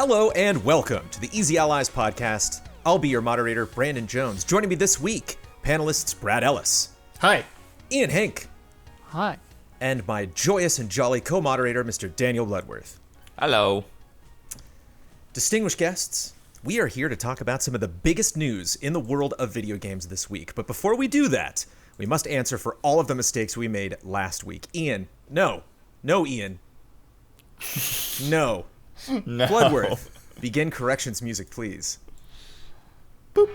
Hello and welcome to the Easy Allies podcast. I'll be your moderator, Brandon Jones. Joining me this week, panelists Brad Ellis. Hi. Ian Hank. Hi. And my joyous and jolly co-moderator, Mr. Daniel Bloodworth. Hello. Distinguished guests, we are here to talk about some of the biggest news in the world of video games this week. But before we do that, we must answer for all of the mistakes we made last week. Ian, no. No, Ian. No. No. Bloodworth, begin corrections music, please. Boop.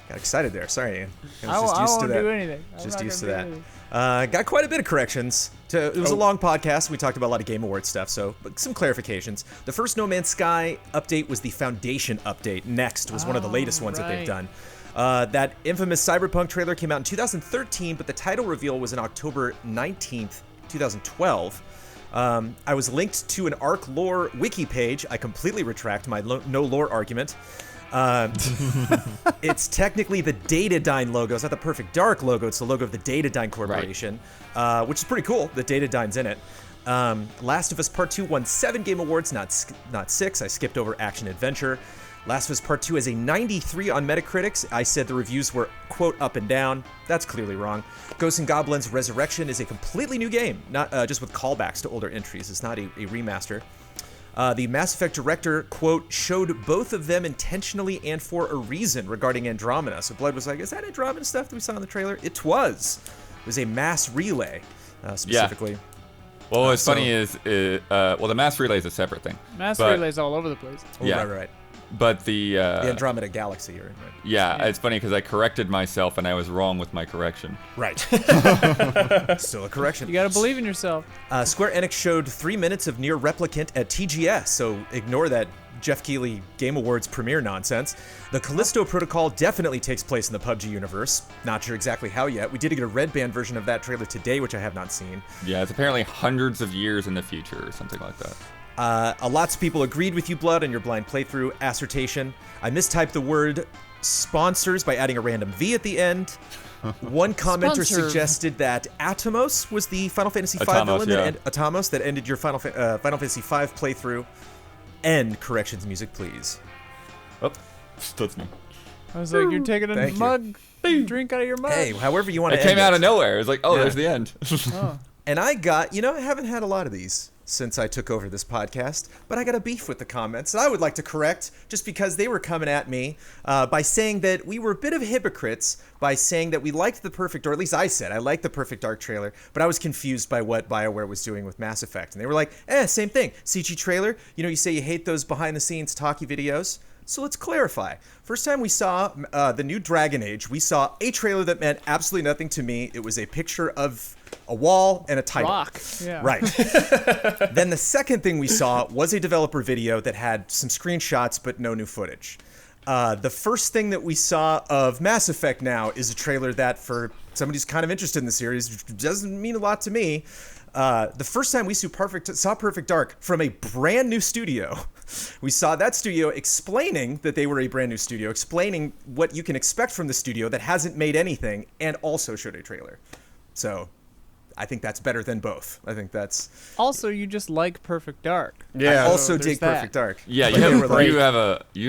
Got excited there. Sorry, Ian. I won't do anything. Just used to that. Got quite a bit of corrections. It was a long podcast. We talked about a lot of Game Awards stuff, so some clarifications. The first No Man's Sky update was the Foundation update. Next was one of the latest ones that they've done. That infamous Cyberpunk trailer came out in 2013, but the title reveal was on October 19th, 2012. I was linked to an Arc lore wiki page. I completely retract my no lore argument. It's technically the Datadyne logo. It's not the Perfect Dark logo. It's the logo of the Datadyne Corporation, which is pretty cool. The Datadyne's in it. Last of Us Part 2 won 7 Game Awards, not 6. I skipped over Action Adventure. Last of Us Part 2 has a 93 on Metacritic. I said the reviews were, quote, up and down. That's clearly wrong. Ghosts and Goblins Resurrection is a completely new game, not just with callbacks to older entries. It's not a remaster. The Mass Effect director, quote, showed both of them intentionally and for a reason regarding Andromeda. So Blood was like, is that Andromeda stuff that we saw in the trailer? It was. It was a mass relay, specifically. Yeah. Well, what's funny is, the mass relay is a separate thing. Mass relay's all over the place. Oh, yeah. Right. But the Andromeda Galaxy, right? Yeah, it's funny because I corrected myself and I was wrong with my correction. Right. Still a correction. You gotta believe in yourself. Square Enix showed 3 minutes of Nier Replicant at TGS, so ignore that Jeff Keighley Game Awards premiere nonsense. The Callisto Protocol definitely takes place in the PUBG universe. Not sure exactly how yet. We did get a red band version of that trailer today, which I have not seen. Yeah, it's apparently hundreds of years in the future or something like that. Lots of people agreed with you, Blood, on your blind playthrough assertion. I mistyped the word sponsors by adding a random V at the end. One commenter suggested that Atomos was the Final Fantasy V villain that ended your Final Fantasy V playthrough. End corrections music, please. Oh, that's me. I was like, you're taking a mug, drink out of your mug. Hey, however you want to end it. It came out of nowhere. It was like, there's the end. And I got, I haven't had a lot of these since I took over this podcast, but I got a beef with the comments that I would like to correct just because they were coming at me by saying that we were a bit of hypocrites by saying that we liked the Perfect, or at least I said I liked the Perfect Dark trailer, but I was confused by what BioWare was doing with Mass Effect. And they were like, same thing. CG trailer, you say you hate those behind the scenes talky videos. So let's clarify. First time we saw the new Dragon Age, we saw a trailer that meant absolutely nothing to me. It was a picture of a wall and a title. Rock. Yeah. Right. Then the second thing we saw was a developer video that had some screenshots but no new footage. The first thing that we saw of Mass Effect now is a trailer that, for somebody who's kind of interested in the series, doesn't mean a lot to me. The first time we saw Perfect Dark from a brand new studio, we saw that studio explaining that they were a brand new studio, explaining what you can expect from the studio that hasn't made anything, and also showed a trailer. So I think that's better than both. I think that's... Also, you just like Perfect Dark. Yeah. I also dig Perfect Dark. Yeah, you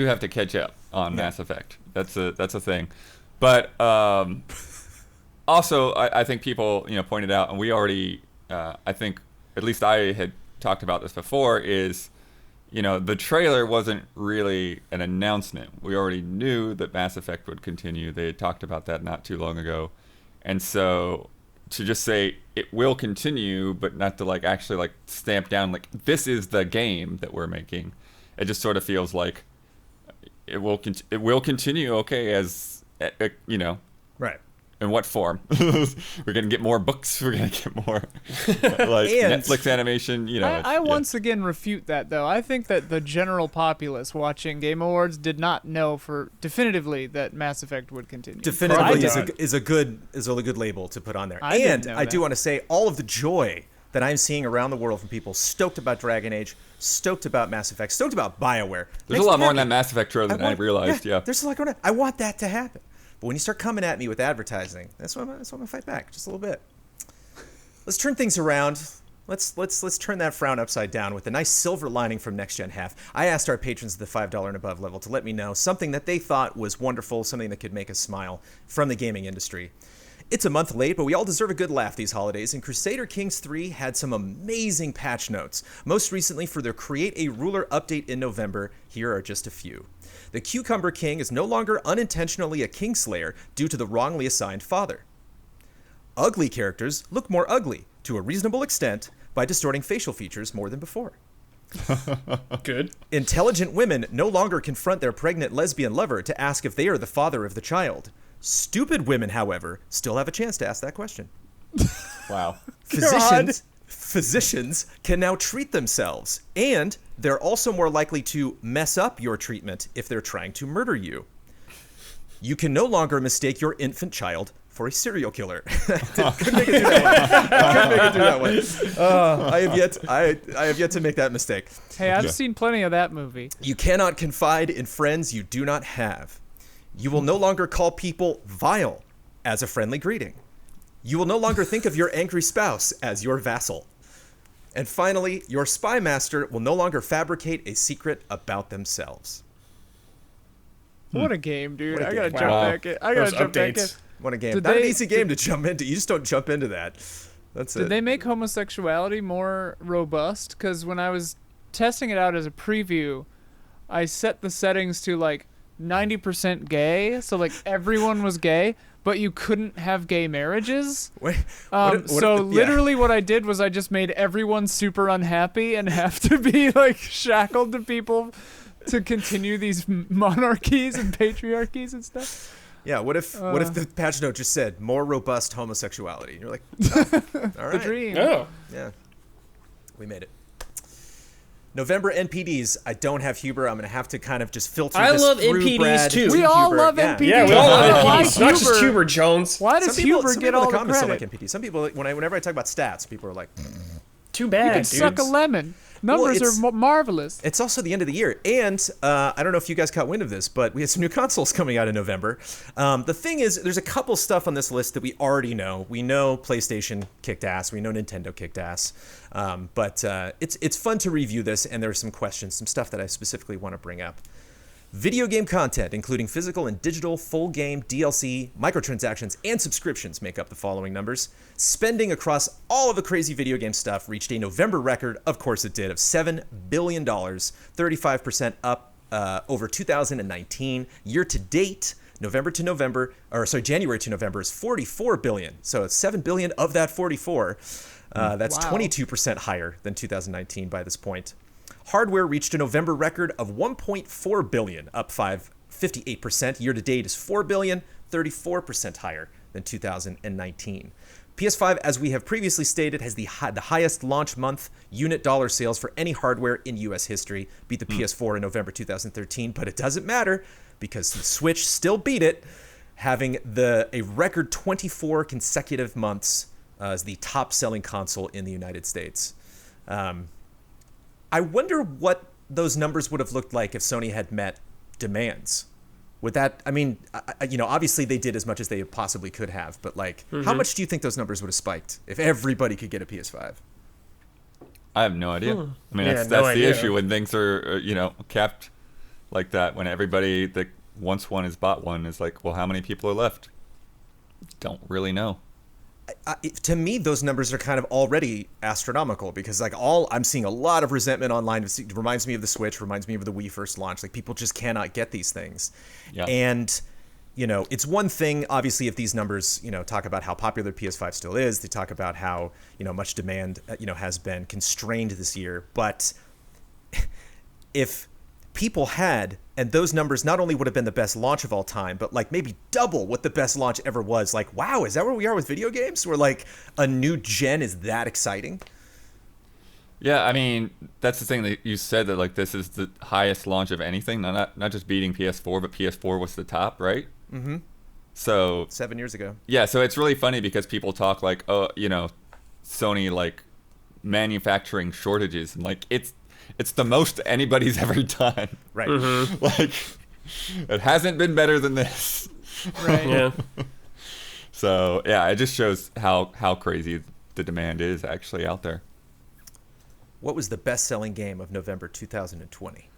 have to catch up on Mass Effect. That's a thing. But also, I think people pointed out, and we already... I think, at least I had talked about this before, is, the trailer wasn't really an announcement. We already knew that Mass Effect would continue. They had talked about that not too long ago. And so to just say it will continue, but not to actually stamp down, this is the game that we're making. It just sort of feels like it will continue, okay, as, Right. In what form? We're gonna get more books. We're gonna get more Netflix animation. I once again refute that, though. I think that the general populace watching Game Awards did not know definitively that Mass Effect would continue. Definitively is a good label to put on there. I do want to say all of the joy that I'm seeing around the world from people stoked about Dragon Age, stoked about Mass Effect, stoked about BioWare. There's a lot more in that Mass Effect trailer than I realized. Yeah, there's a lot going on. I want that to happen. But when you start coming at me with advertising, that's why I'm going to fight back just a little bit. Let's turn things around. Let's turn that frown upside down with a nice silver lining from Next Gen Half. I asked our patrons at the $5 and above level to let me know something that they thought was wonderful, something that could make us smile from the gaming industry. It's a month late, but we all deserve a good laugh these holidays, and Crusader Kings 3 had some amazing patch notes. Most recently, for their Create a Ruler update in November, here are just a few. The Cucumber King is no longer unintentionally a Kingslayer due to the wrongly assigned father. Ugly characters look more ugly, to a reasonable extent, by distorting facial features more than before. Good. Intelligent women no longer confront their pregnant lesbian lover to ask if they are the father of the child. Stupid women, however, still have a chance to ask that question. Wow. Physicians can now treat themselves, and they're also more likely to mess up your treatment if they're trying to murder you. You can no longer mistake your infant child for a serial killer. Couldn't make it through that one. I have yet to make that mistake. Hey, I've seen plenty of that movie. You cannot confide in friends you do not have. You will no longer call people vile as a friendly greeting. You will no longer think of your angry spouse as your vassal. And finally, your spy master will no longer fabricate a secret about themselves. What a game, dude. What a I gotta game. jump Wow. back in. I gotta Those jump back in. updates. What a game. Did Not an they- easy game to jump into. You just don't jump into that. That's Did it. they make homosexuality more robust? Because when I was testing it out as a preview, I set the settings to like 90% gay, so like everyone was gay, but you couldn't have gay marriages. Wait, Literally what I did was I just made everyone super unhappy and have to be like shackled to people to continue these monarchies and patriarchies and stuff. Yeah, what if the patch note just said more robust homosexuality? And you're like, all right. The dream. Oh. Yeah, we made it. November NPDs. I don't have Huber. I'm gonna have to kind of just filter I this love through NPDs Brad too. We to all Huber. love Yeah. NPDs. Yeah, we all I don't know love why NPDs. Not just Huber- Huber Jones. Why does Huber get in all the the comments credit? don't like NPDs. Some people, whenever I talk about stats, people are like, Too You bad, can dudes. suck a lemon. Numbers it's- are marvelous. it's also the end of the year. And I don't know if you guys caught wind of this, but we had some new consoles coming out in November. The thing is, there's a couple stuff on this list that we already know. We know PlayStation kicked ass. We know Nintendo kicked ass. But it's fun to review this, and there are some questions, some stuff that I specifically want to bring up. Video game content, including physical and digital, full game, DLC, microtransactions, and subscriptions make up the following numbers. Spending across all of the crazy video game stuff reached a November record, of course it did, of $7 billion, 35% up over 2019. Year to date, January to November is 44 billion. So it's 7 billion of that 44. That's Wow. 22% higher than 2019 by this point. Hardware reached a November record of 1.4 billion, up 58%. Year to date is 4 billion, 34% higher than 2019. PS5, as we have previously stated, has the highest launch month unit dollar sales for any hardware in US history. Beat the PS4 in November 2013, but it doesn't matter because the Switch still beat it, having a record 24 consecutive months as the top-selling console in the United States. I wonder what those numbers would have looked like if Sony had met demands. Would that, obviously they did as much as they possibly could have, but like, how much do you think those numbers would have spiked if everybody could get a PS5? I have no idea. I mean, Yeah, that's no the idea. issue when things are, capped like that. When everybody that wants one has bought one, is like, well, how many people are left? Don't really know. To me, those numbers are kind of already astronomical because I'm seeing a lot of resentment online. It reminds me of the Switch, reminds me of the Wii first launch. Like, people just cannot get these things. Yeah. And, it's one thing, obviously, if these numbers, talk about how popular PS5 still is, they talk about how, much demand, has been constrained this year. But if people had, and those numbers not only would have been the best launch of all time, but like maybe double what the best launch ever was. Like, wow, is that where we are with video games? Where like a new gen is that exciting? Yeah, I mean, that's the thing that you said, that like this is the highest launch of anything, not just beating PS4, but PS4 was the top, right? Mm-hmm. So 7 years ago. yeah, so it's really funny because people talk like, oh, Sony like manufacturing shortages, and like it's the most anybody's ever done. Right. Like, it hasn't been better than this. Right. Yeah. So yeah, it just shows how crazy the demand is actually out there. what was the best-selling game of November 2020?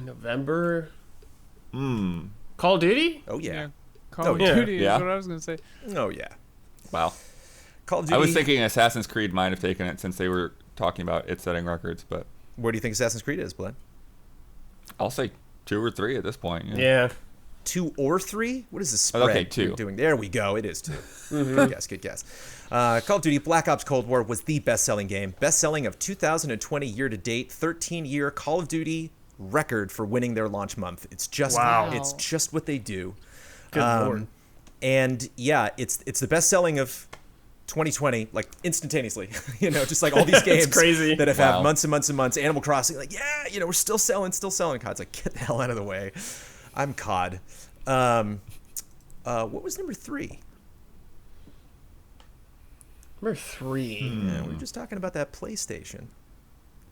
November. Call of Duty? Oh, yeah. Call Oh, of yeah. Duty Yeah. is what I was gonna say. Oh, yeah. Wow. Call of Duty. I was thinking Assassin's Creed might have taken it since they were talking about it setting records, but Where do you think Assassin's Creed is, Bled? I'll say 2 or 3 at this point. Yeah. 2 or 3? What is the spread Okay, 2. you're doing? There we go. It is 2. Good guess. Call of Duty Black Ops Cold War was the best-selling game. Best-selling of 2020 year-to-date. 13-year Call of Duty record for winning their launch month. It's just it's just what they do. Good Lord. And yeah, it's the best-selling of 2020, like instantaneously. Just like all these games crazy. that have Wow. had months and months and months. Animal Crossing, like, we're still selling. COD's like, get the hell out of the way. I'm COD. What was number 3? Number 3. Yeah, we were just talking about that PlayStation.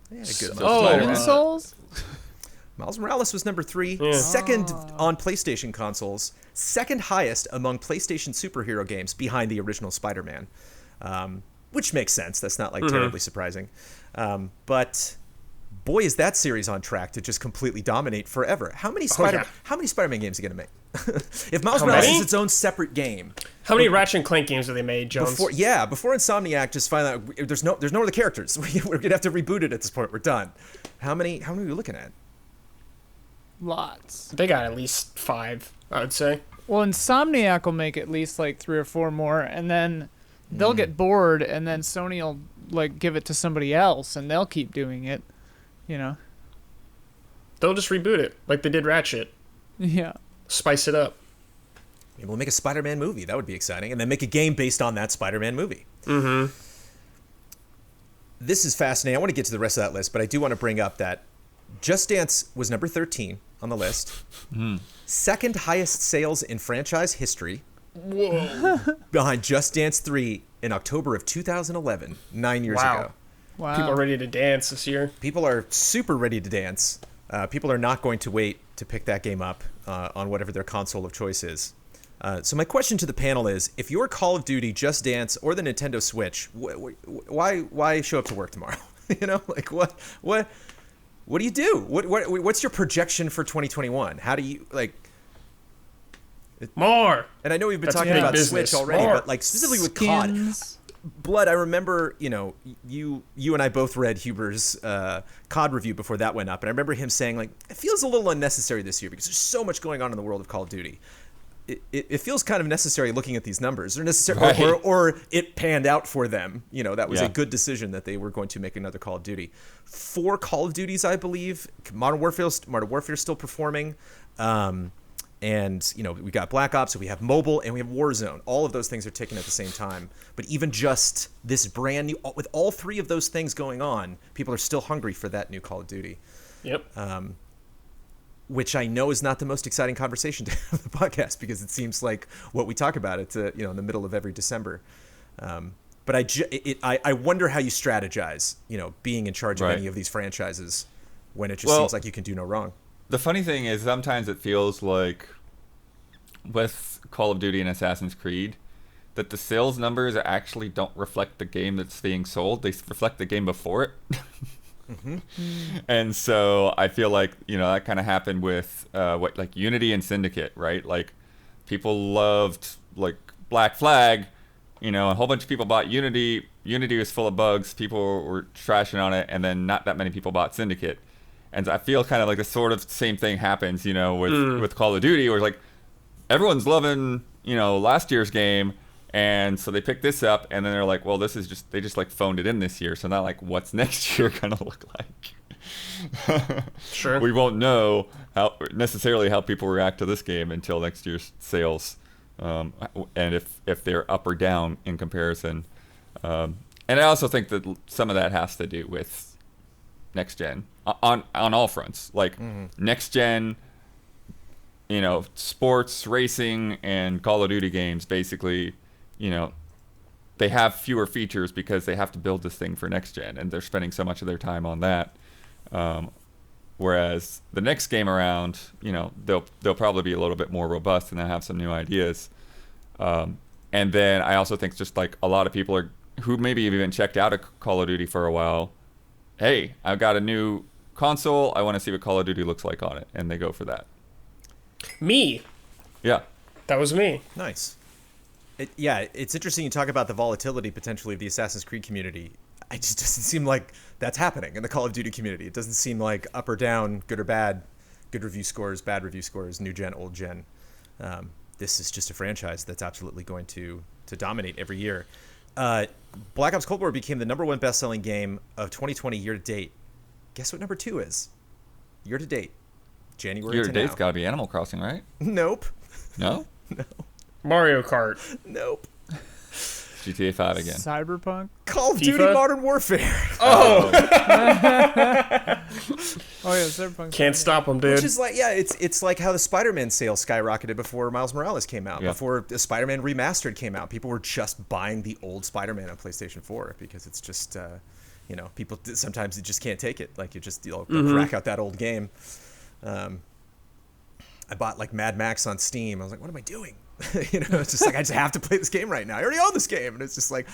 They had a good month. Oh, Spider-Man. Souls? Miles Morales was number 3. Yeah. Second on PlayStation consoles. Second highest among PlayStation superhero games behind the original Spider-Man. Which makes sense. That's not like terribly surprising. But boy, is that series on track to just completely dominate forever. How many Spider-Man games are going to make? If Miles Morales many? is its own separate game. How many Ratchet and Clank games have they made, Jones? Before Insomniac just find out there's no other characters. We're gonna have to reboot it at this point. We're done. How many are we looking at? Lots. They got at least 5, I would say. Well, Insomniac will make at least like 3 or 4 more, and then they'll get bored, and then Sony will like give it to somebody else, and they'll keep doing it. They'll just reboot it like they did Ratchet. Yeah. Spice it up. Maybe we'll make a Spider-Man movie. That would be exciting. And then make a game based on that Spider-Man movie. Mm-hmm. This is fascinating. I want to get to the rest of that list, but I do want to bring up that Just Dance was number 13 on the list. Second highest sales in franchise history. Whoa. Behind Just Dance 3 in October of 2011, 9 years ago. Wow. People are ready to dance this year. People are super ready to dance. People are not going to wait to pick that game up on whatever their console of choice is. So my question to the panel is, if you're Call of Duty, Just Dance, or the Nintendo Switch, why show up to work tomorrow? What do you do? What's your projection for 2021? How do you More. And I know we've been That's talking big about business. Switch already, More. but like specifically with COD. Skins. Blood, I remember, you and I both read Huber's COD review before that went up, and I remember him saying, like, it feels a little unnecessary this year because there's so much going on in the world of Call of Duty. It feels kind of necessary looking at these numbers, or it panned out for them. That was a good decision that they were going to make another Call of Duty. 4 Call of Duties, I believe. Modern Warfare still performing. And, we got Black Ops, so we have mobile, and we have Warzone. All of those things are ticking at the same time. But even just this brand new, with all 3 of those things going on, people are still hungry for that new Call of Duty. Yep. Which I know is not the most exciting conversation to have on the podcast, because it seems like what we talk about, it's in the middle of every December. But I wonder how you strategize, being in charge of any of these franchises when it just seems like you can do no wrong. The funny thing is sometimes it feels like with Call of Duty and Assassin's Creed that the sales numbers actually don't reflect the game that's being sold. They reflect the game before it. And so I feel like, that kind of happened with Unity and Syndicate, right? Like people loved like Black Flag, a whole bunch of people bought Unity. Unity was full of bugs. People were trashing on it. And then not that many people bought Syndicate. And I feel kind of like the sort of same thing happens, with Call of Duty, where like everyone's loving, last year's game, and so they pick this up, and then they're like, well, they just like phoned it in this year, so now like what's next year gonna look like? Sure. We won't know necessarily how people react to this game until next year's sales, and if they're up or down in comparison. And I also think that some of that has to do with next gen on all fronts, like next gen, sports, racing, and Call of Duty games. Basically, they have fewer features because they have to build this thing for next gen, and they're spending so much of their time on that. Whereas the next game around, they'll probably be a little bit more robust and they'll have some new ideas. And then I also think just like a lot of people are who maybe have even checked out of Call of Duty for a while, hey, I've got a new console. I want to see what Call of Duty looks like on it, and they go for that. Me. Yeah. That was me. Nice. It's interesting you talk about the volatility potentially of the Assassin's Creed community. It just doesn't seem like that's happening in the Call of Duty community. It doesn't seem like up or down, good or bad, good review scores, bad review scores, new gen, old gen. This is just a franchise that's absolutely going to dominate every year. Black Ops Cold War became the #1 best-selling game of 2020 year to date. Guess what number 2 is? Year to date. January Year to to date's now. got to be Animal Crossing, right? Nope. No? Mario Kart. Nope. GTA 5 again. Cyberpunk. Call of FIFA? Duty Modern Warfare. Oh, Oh yeah, Cyberpunk. can't stop them, dude. Which is like, it's like how the Spider-Man sales skyrocketed before Miles Morales came out. Yeah. Before the Spider-Man Remastered came out, people were just buying the old Spider-Man on PlayStation 4 because it's just, people sometimes you just can't take it. Like you'll crack out that old game. I bought like Mad Max on Steam. I was like, what am I doing? It's just like, I just have to play this game right now. I already own this game. And it's just like,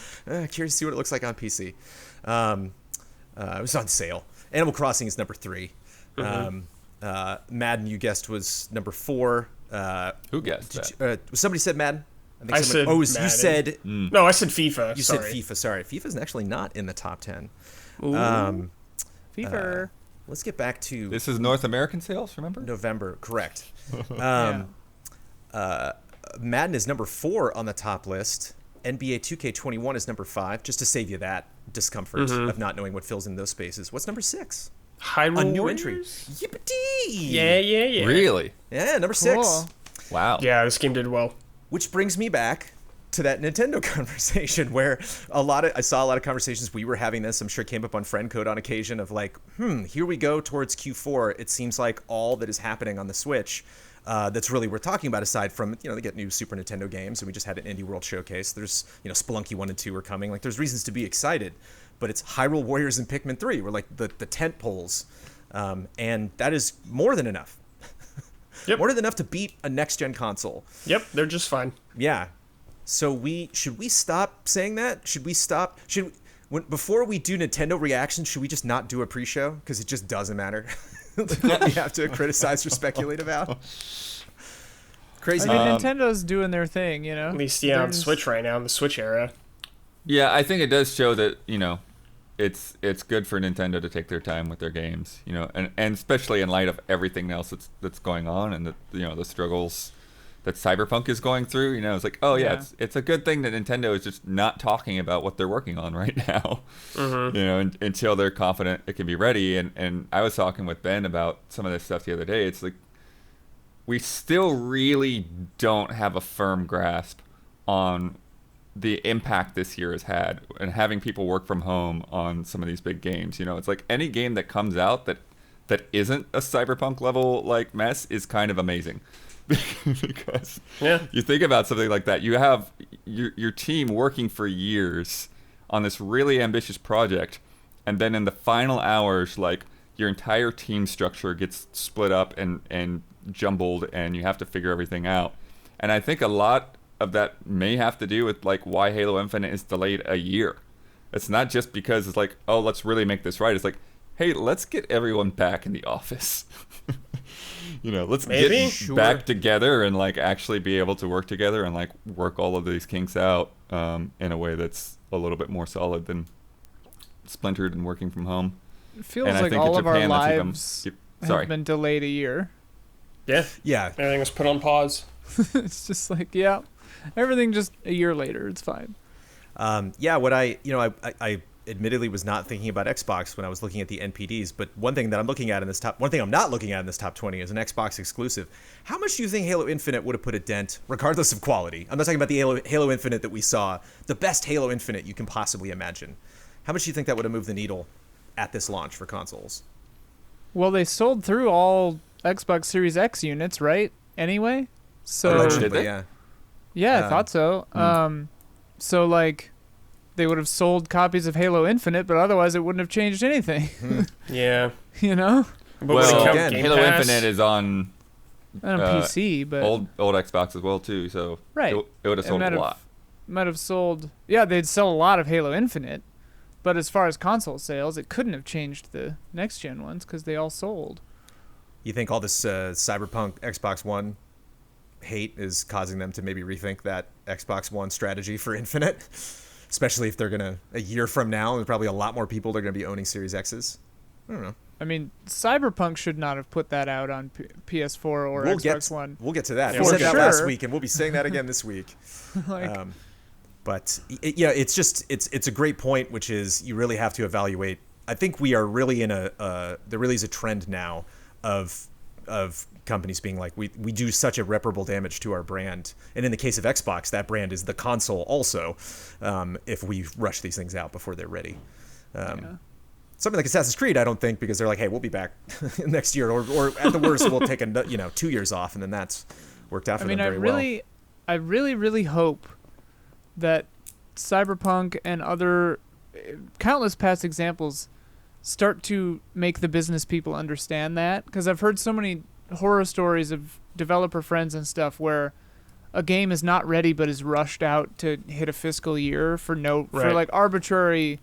curious to see what it looks like on PC. It was on sale. Animal Crossing is number 3. Madden, you guessed, was number 4. Who guessed that? Somebody said Madden? I said you Madden. said No, I said FIFA. you Sorry. said FIFA. Sorry, FIFA's actually not in the top 10. FIFA. Let's get back to This is North American sales, remember? November. Correct. Yeah. Madden is number 4 on the top list. NBA 2K21 is number 5, just to save you that discomfort of not knowing what fills in those spaces. What's number 6? Hyrule A new Warriors? entry. Yippee! Yeah. Really? Yeah, number 6. Cool. Wow. Yeah, this game did well. Which brings me back to that Nintendo conversation where I saw a lot of conversations. We were having this, I'm sure it came up on Friend Code on occasion of like, here we go towards Q4. It seems like all that is happening on the Switch that's really worth talking about, aside from, they get new Super Nintendo games, and we just had an Indie World Showcase. There's, Spelunky 1 and 2 are coming. Like, there's reasons to be excited. But it's Hyrule Warriors and Pikmin 3 were like the tent poles. And that is more than enough. Yep. More than enough to beat a next-gen console. Yep, they're just fine. Yeah. So should we stop saying that? Before we do Nintendo reactions, should we just not do a pre-show? Because it just doesn't matter. What we have to criticize or speculate about. Crazy. I mean, Nintendo's doing their thing, At least, on There's- Switch right now, in the Switch era. Yeah, I think it does show that, it's good for Nintendo to take their time with their games, and especially in light of everything else that's going on, and the struggles that Cyberpunk is going through. It's like, oh yeah, Yeah. it's a good thing that Nintendo is just not talking about what they're working on right now. Until they're confident it can be ready. And I was talking with Ben about some of this stuff the other day. It's like we still really don't have a firm grasp on the impact this year has had, and having people work from home on some of these big games. It's like any game that comes out that isn't a Cyberpunk level like mess is kind of amazing. Because you think about something like that, you have your team working for years on this really ambitious project, and then in the final hours, like, your entire team structure gets split up and jumbled, and you have to figure everything out. And I think a lot of that may have to do with like why Halo Infinite is delayed a year. It's not just because it's like, oh, let's really make this right. It's like, hey, let's get everyone back in the office. Let's Maybe? get back together and like actually be able to work together and like work all of these kinks out in a way that's a little bit more solid than splintered and working from home. It feels And I like think in all of our Japan, that's even- lives Sorry. have been delayed a year. Yeah, Yeah. everything was put on pause. It's just like, yeah, everything just a year later. It's fine. What I admittedly was not thinking about Xbox when I was looking at the NPDs, but one thing I'm not looking at in this top 20 is an Xbox exclusive. How much do you think Halo Infinite would have put a dent, regardless of quality? I'm not talking about the Halo Infinite that we saw, the best Halo Infinite you can possibly imagine. How much do you think that would have moved the needle at this launch for consoles? Well, they sold through all Xbox Series X units, right? Anyway, so Allegedly, Did they? yeah. yeah, I thought so. So like, they would have sold copies of Halo Infinite, but otherwise it wouldn't have changed anything. Yeah. But But Well, when it again, Game Halo Pass, Infinite is on on PC, but old Xbox as well too, so Right. it would have It sold might a have- lot. might have sold. Yeah, they'd sell a lot of Halo Infinite, but as far as console sales, it couldn't have changed the next gen ones because they all sold. You think all this Cyberpunk Xbox One hate is causing them to maybe rethink that Xbox One strategy for Infinite? Especially if they're going to, a year from now, there's probably a lot more people that are going to be owning Series X's. I don't know. I mean, Cyberpunk should not have put that out on PS4 or Xbox One. We'll get to that. Yeah, we for said that sure. last week, and we'll be saying that again this week. Like, But it's just it's a great point, which is you really have to evaluate. I think we are really in there really is a trend now of companies being like, we do such irreparable damage to our brand, and in the case of Xbox, that brand is the console also. If we rush these things out before they're ready. Something like Assassin's Creed, I don't think, because they're like, hey, we'll be back next year, or at the worst, we'll take 2 years off, and then that's worked out for them very well. I really hope that Cyberpunk and other countless past examples start to make the business people understand that, because I've heard so many horror stories of developer friends and stuff where a game is not ready but is rushed out to hit a fiscal year for like arbitrary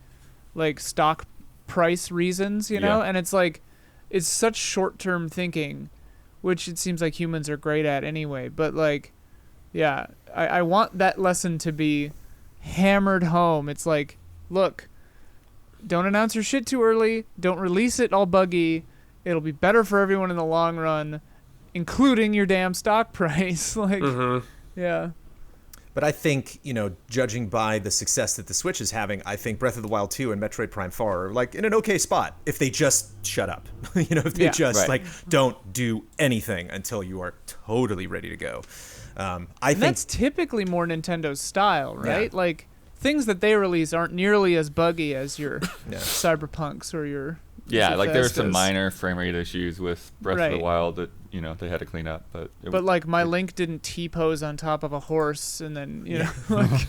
like stock price reasons, you know? And it's like, it's such short-term thinking, which it seems like humans are great at anyway, but like, yeah, I want that lesson to be hammered home. It's like, look, don't announce your shit too early, don't release it all buggy, it'll be better for everyone in the long run, including your damn stock price. Like, yeah. But I think, judging by the success that the Switch is having, I think Breath of the Wild 2 and Metroid Prime 4 are like in an okay spot if they just shut up. If they like don't do anything until you are totally ready to go. I think that's typically more Nintendo's style, right? Yeah. Like things that they release aren't nearly as buggy as your Cyberpunks or your like there were some minor frame rate issues with Breath of the Wild that they had to clean up, but like my Link didn't T-pose on top of a horse and then like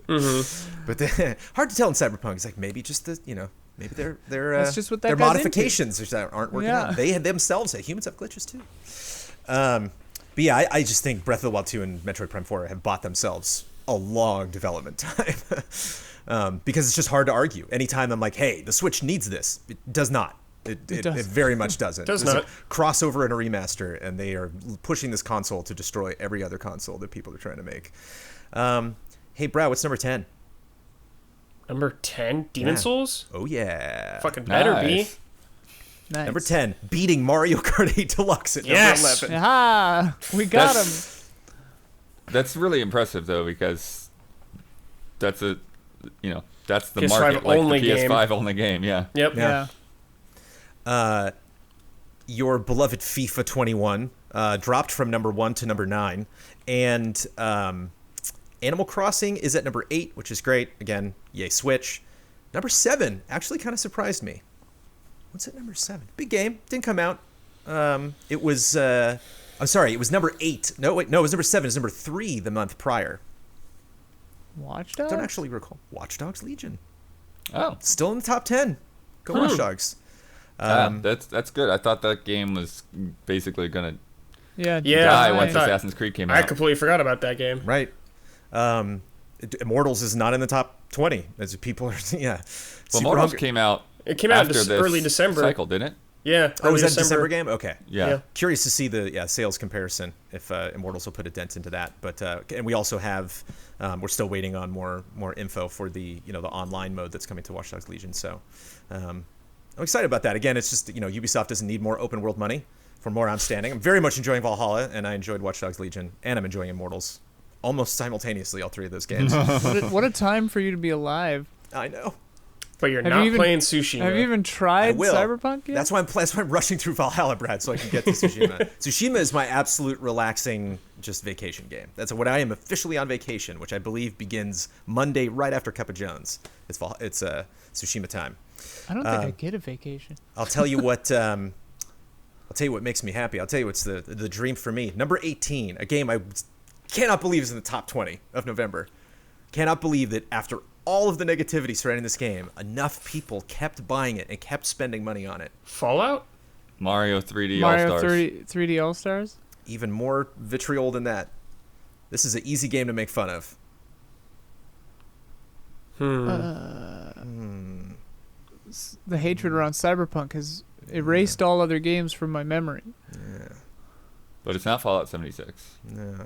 But hard to tell in Cyberpunk. It's like maybe just maybe they're that's just what that their guy's modifications that aren't working out. They themselves humans have glitches too. But yeah, I just think Breath of the Wild 2 and Metroid Prime 4 have bought themselves a long development time. Because it's just hard to argue. Anytime I'm like, hey, the Switch needs this, it does not. It very much doesn't. Does There's not. a crossover and a remaster, and they are pushing this console to destroy every other console that people are trying to make. Hey, Brad, what's number 10? Number 10? Demon Souls? Oh, yeah. Fucking better be. Nice. Number 10, beating Mario Kart 8 Deluxe at number 11. Aha! We got him. That's really impressive, though, because that's the PS5 market, like only the PS5 only game, yeah. Yep. Yeah. Your beloved FIFA 21 dropped from number 1 to number 9, and Animal Crossing is at number 8, which is great. Again, yay Switch. Number 7 actually kind of surprised me. What's at number 7? Big game, didn't come out. It was I'm sorry, it was number 8. No, it was number 7. It was number 3 the month prior. Watch Dogs? Don't actually recall. Watch Dogs Legion. Oh, Still in the top 10. Go Watch Dogs. that's good. I thought that game was basically gonna Yeah, once Assassin's Creed came out. I completely forgot about that game. Right. Immortals is not in the top 20 as people are. Yeah. Well, Immortals came out. It came out after this early December. cycle, didn't it? Yeah. Oh, was that a December game? Okay. Yeah. Curious to see the sales comparison if Immortals will put a dent into that. But and we also have we're still waiting on more info for the the online mode that's coming to Watch Dogs Legion. So I'm excited about that. Again, it's just Ubisoft doesn't need more open world money for more outstanding. I'm very much enjoying Valhalla, and I enjoyed Watch Dogs Legion, and I'm enjoying Immortals almost simultaneously, all three of those games. What a time for you to be alive. I know. But you're not playing Tsushima. Have you even tried Cyberpunk yet? That's why I'm rushing through Valhalla, Brad, so I can get to Tsushima. Tsushima is my absolute relaxing, just vacation game. That's when I am officially on vacation, which I believe begins Monday right after Cup of Jones. It's Tsushima time. I don't think I get a vacation. I'll tell you what. I'll tell you what makes me happy. I'll tell you what's the dream for me. Number 18, a game I cannot believe is in the top 20 of November. Cannot believe that after all of the negativity surrounding this game, enough people kept buying it and kept spending money on it. Fallout? Mario 3D All-Stars. 3D All-Stars? Even more vitriol than that. This is an easy game to make fun of. The hatred around Cyberpunk has erased all other games from my memory. Yeah. But it's not Fallout 76. Yeah.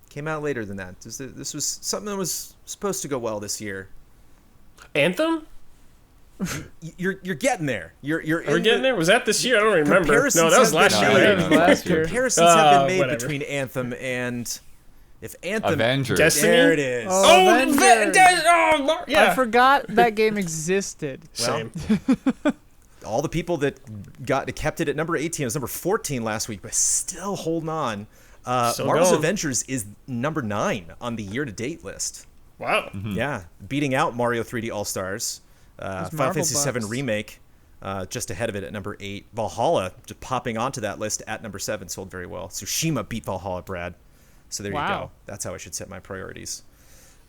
Came out later than that. This was something that was supposed to go well this year. Anthem? You're getting there. You're Are we getting there? Was that this year? I don't remember. No, that was last year. Yeah, Right? that was last year. Comparisons have been made Whatever. between Anthem and if Anthem. Avengers. Destiny? There it is. Oh, Avengers. Yeah. I forgot that game existed. Same. All the people that kept it at number 18, it was number 14 last week, but still holding on. Still Marvel's going. Avengers is number 9 on the year-to-date list. Wow. Yeah, beating out Mario 3D All-Stars. Final Marvel Fantasy VII bucks. Remake, just ahead of it at number 8. Valhalla, just popping onto that list at number 7, sold very well. Tsushima beat Valhalla, Brad. So there you Wow. go. That's how I should set my priorities.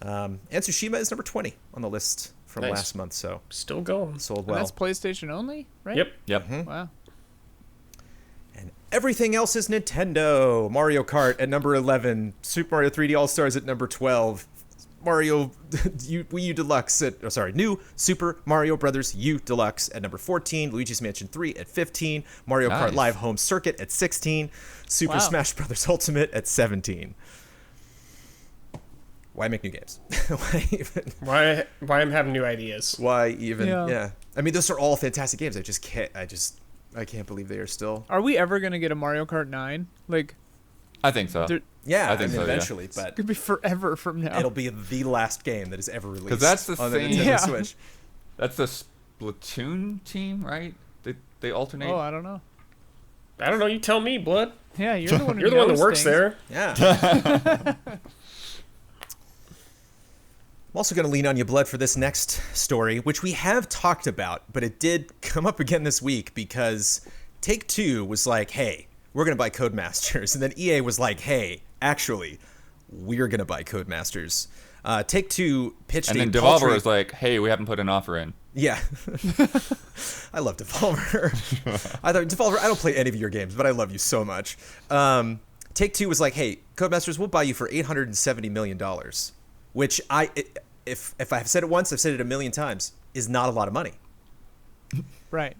And Tsushima is number 20 on the list from Nice. last month, so Still going. sold And well. that's PlayStation only, right? Yep. Yep. Wow. And everything else is Nintendo. Mario Kart at number 11. Super Mario 3D All-Stars at number 12. Mario Wii U Deluxe New Super Mario Brothers U Deluxe at number 14. Luigi's Mansion 3 at 15. Mario Kart Nice. Live Home Circuit at 16. Super Wow. Smash Brothers Ultimate at 17. Why make new games? Why even? Why I'm having new ideas. Why even? Yeah. Yeah. I mean, those are all fantastic games. I can't believe they are still. Are we ever gonna get a Mario Kart 9? Like, I think so. there Yeah, I think so, yeah. eventually, but could be forever from now. it'll be the last game that is ever released. that's the on thing- the Nintendo Yeah. Switch. That's the Splatoon team, right? They alternate. Oh, I don't know. I don't know. You tell me, Blood. Yeah, you're the one. Who You're the one that knows works things. there. Yeah. I'm also going to lean on you, Blood, for this next story, which we have talked about, but it did come up again this week because Take-Two was like, hey, we're going to buy Codemasters. And then EA was like, hey, actually, we're going to buy Codemasters. Take-Two pitched and a then Devolver was like, hey, we haven't put an offer in. Yeah. I love Devolver. I thought, Devolver, I don't play any of your games, but I love you so much. Take-Two was like, hey, Codemasters, we'll buy you for $870 million, which if I've said it once, I've said it a million times, is not a lot of money. Right.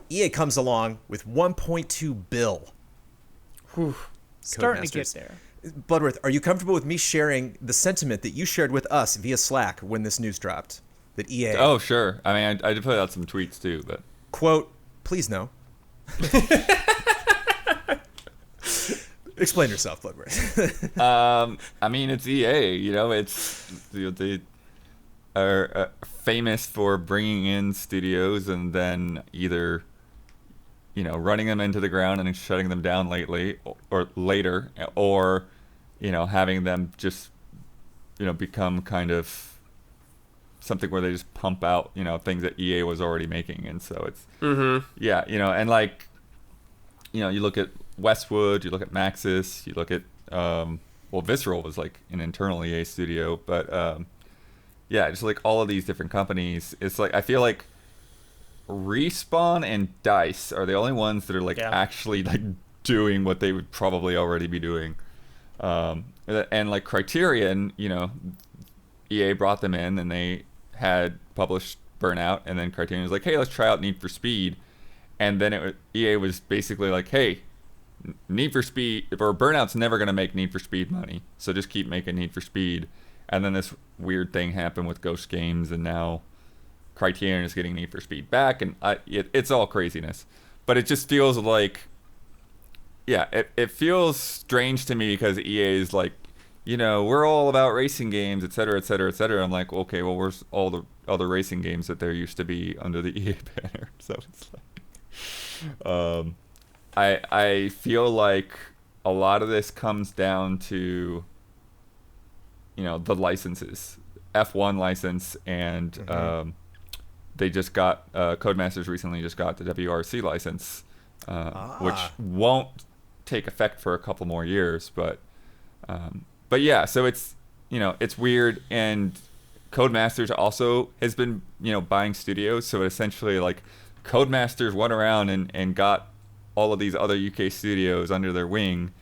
EA comes along with $1.2 billion. Starting to get Codemasters. there. Bloodworth, are you comfortable with me sharing the sentiment that you shared with us via Slack when this news dropped? That EA, Oh, sure. I mean, I did put out some tweets too, but quote, please no. Explain yourself, Bloodworth. I mean, it's EA. You know, they are famous for bringing in studios and then either, running them into the ground and shutting them down later, or, having them just, become kind of something where they just pump out, things that EA was already making. And so it's, yeah, and like, you look at Westwood, you look at Maxis, you look at, Visceral was like an internal EA studio, but, yeah, just like all of these different companies, it's like, I feel like Respawn and DICE are the only ones that are like actually like doing what they would probably already be doing. And like Criterion, EA brought them in and they had published Burnout, and then Criterion was like, hey, let's try out Need for Speed. And then EA was basically like, hey, Need for Speed, or Burnout's never going to make Need for Speed money, so just keep making Need for Speed. And then this weird thing happened with Ghost Games, and now Criterion is getting Need for Speed back, and it's all craziness. But it just feels like, yeah, it feels strange to me because EA is like, we're all about racing games, et cetera, et cetera, et cetera. I'm like, okay, well, where's all the other racing games that there used to be under the EA banner? So it's like, I feel like a lot of this comes down to, the licenses, F1 license, and they just got, Codemasters recently just got the WRC license, which won't take effect for a couple more years, but yeah, so it's, it's weird, and Codemasters also has been, buying studios, so essentially like Codemasters went around and got all of these other UK studios under their wing,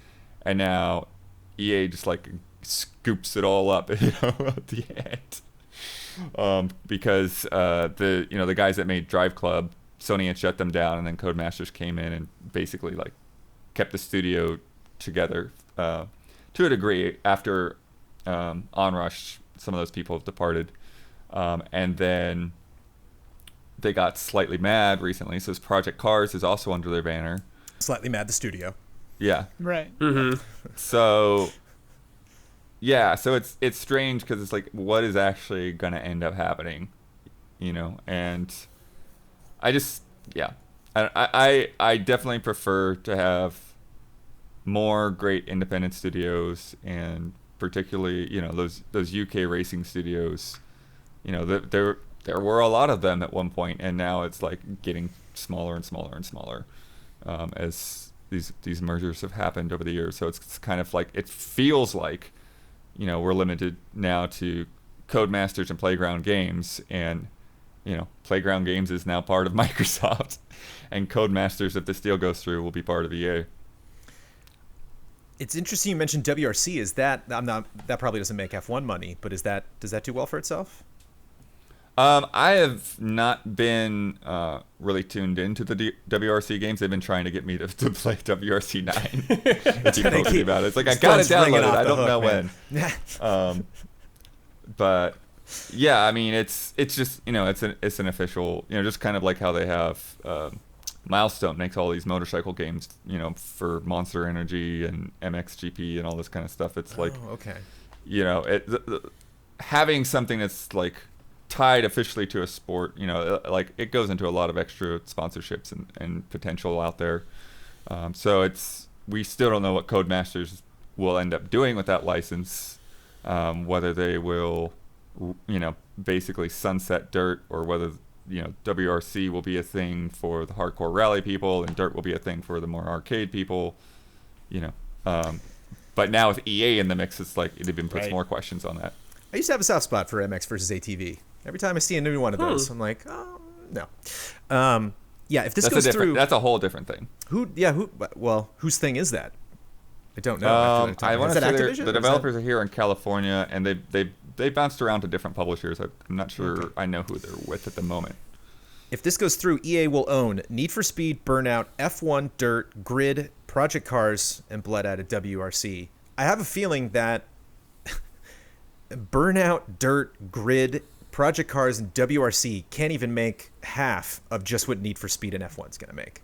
and now EA just like scoops it all up, at the end. because the guys that made Drive Club, Sony had shut them down, and then Codemasters came in and basically like kept the studio together to a degree after Onrush. Some of those people have departed, and then they got Slightly Mad recently. So Project Cars is also under their banner. Slightly Mad, the studio. Yeah. Right. Mm-hmm. So it's strange because it's like, what is actually gonna end up happening, And I just I definitely prefer to have more great independent studios, and particularly those UK racing studios. There were a lot of them at one point, and now it's like getting smaller and smaller and smaller as these mergers have happened over the years. So it's kind of like, it feels like we're limited now to Codemasters and Playground Games, and Playground Games is now part of Microsoft, and Codemasters, if this deal goes through, will be part of EA. It's interesting you mentioned WRC. Is that that probably doesn't make F1 money, but does that do well for itself? I have not been really tuned into the WRC games. They've been trying to get me to play WRC 9. They keep talking me about it. It's like, I got it downloaded. I don't know when. But yeah, I mean, it's just it's an official, just kind of like how they have Milestone makes all these motorcycle games, for Monster Energy and MXGP and all this kind of stuff. It's like, okay, having something that's like tied officially to a sport, like it goes into a lot of extra sponsorships and potential out there. So we still don't know what Codemasters will end up doing with that license, whether they will, basically sunset Dirt, or whether, WRC will be a thing for the hardcore rally people and Dirt will be a thing for the more arcade people, but now with EA in the mix, it's like it even puts more questions on that. I used to have a soft spot for MX versus ATV. Every time I see a new one of those, I'm like, oh, no. Yeah, if this goes through... That's a whole different thing. Whose thing is that? I don't know. I want to say the developers are here in California, and they bounced around to different publishers. I'm not sure I know who they're with at the moment. If this goes through, EA will own Need for Speed, Burnout, F1, Dirt, Grid, Project Cars, and Blood out of WRC. I have a feeling that Burnout, Dirt, Grid, Project Cars, and WRC can't even make half of just what Need for Speed and F1 is going to make.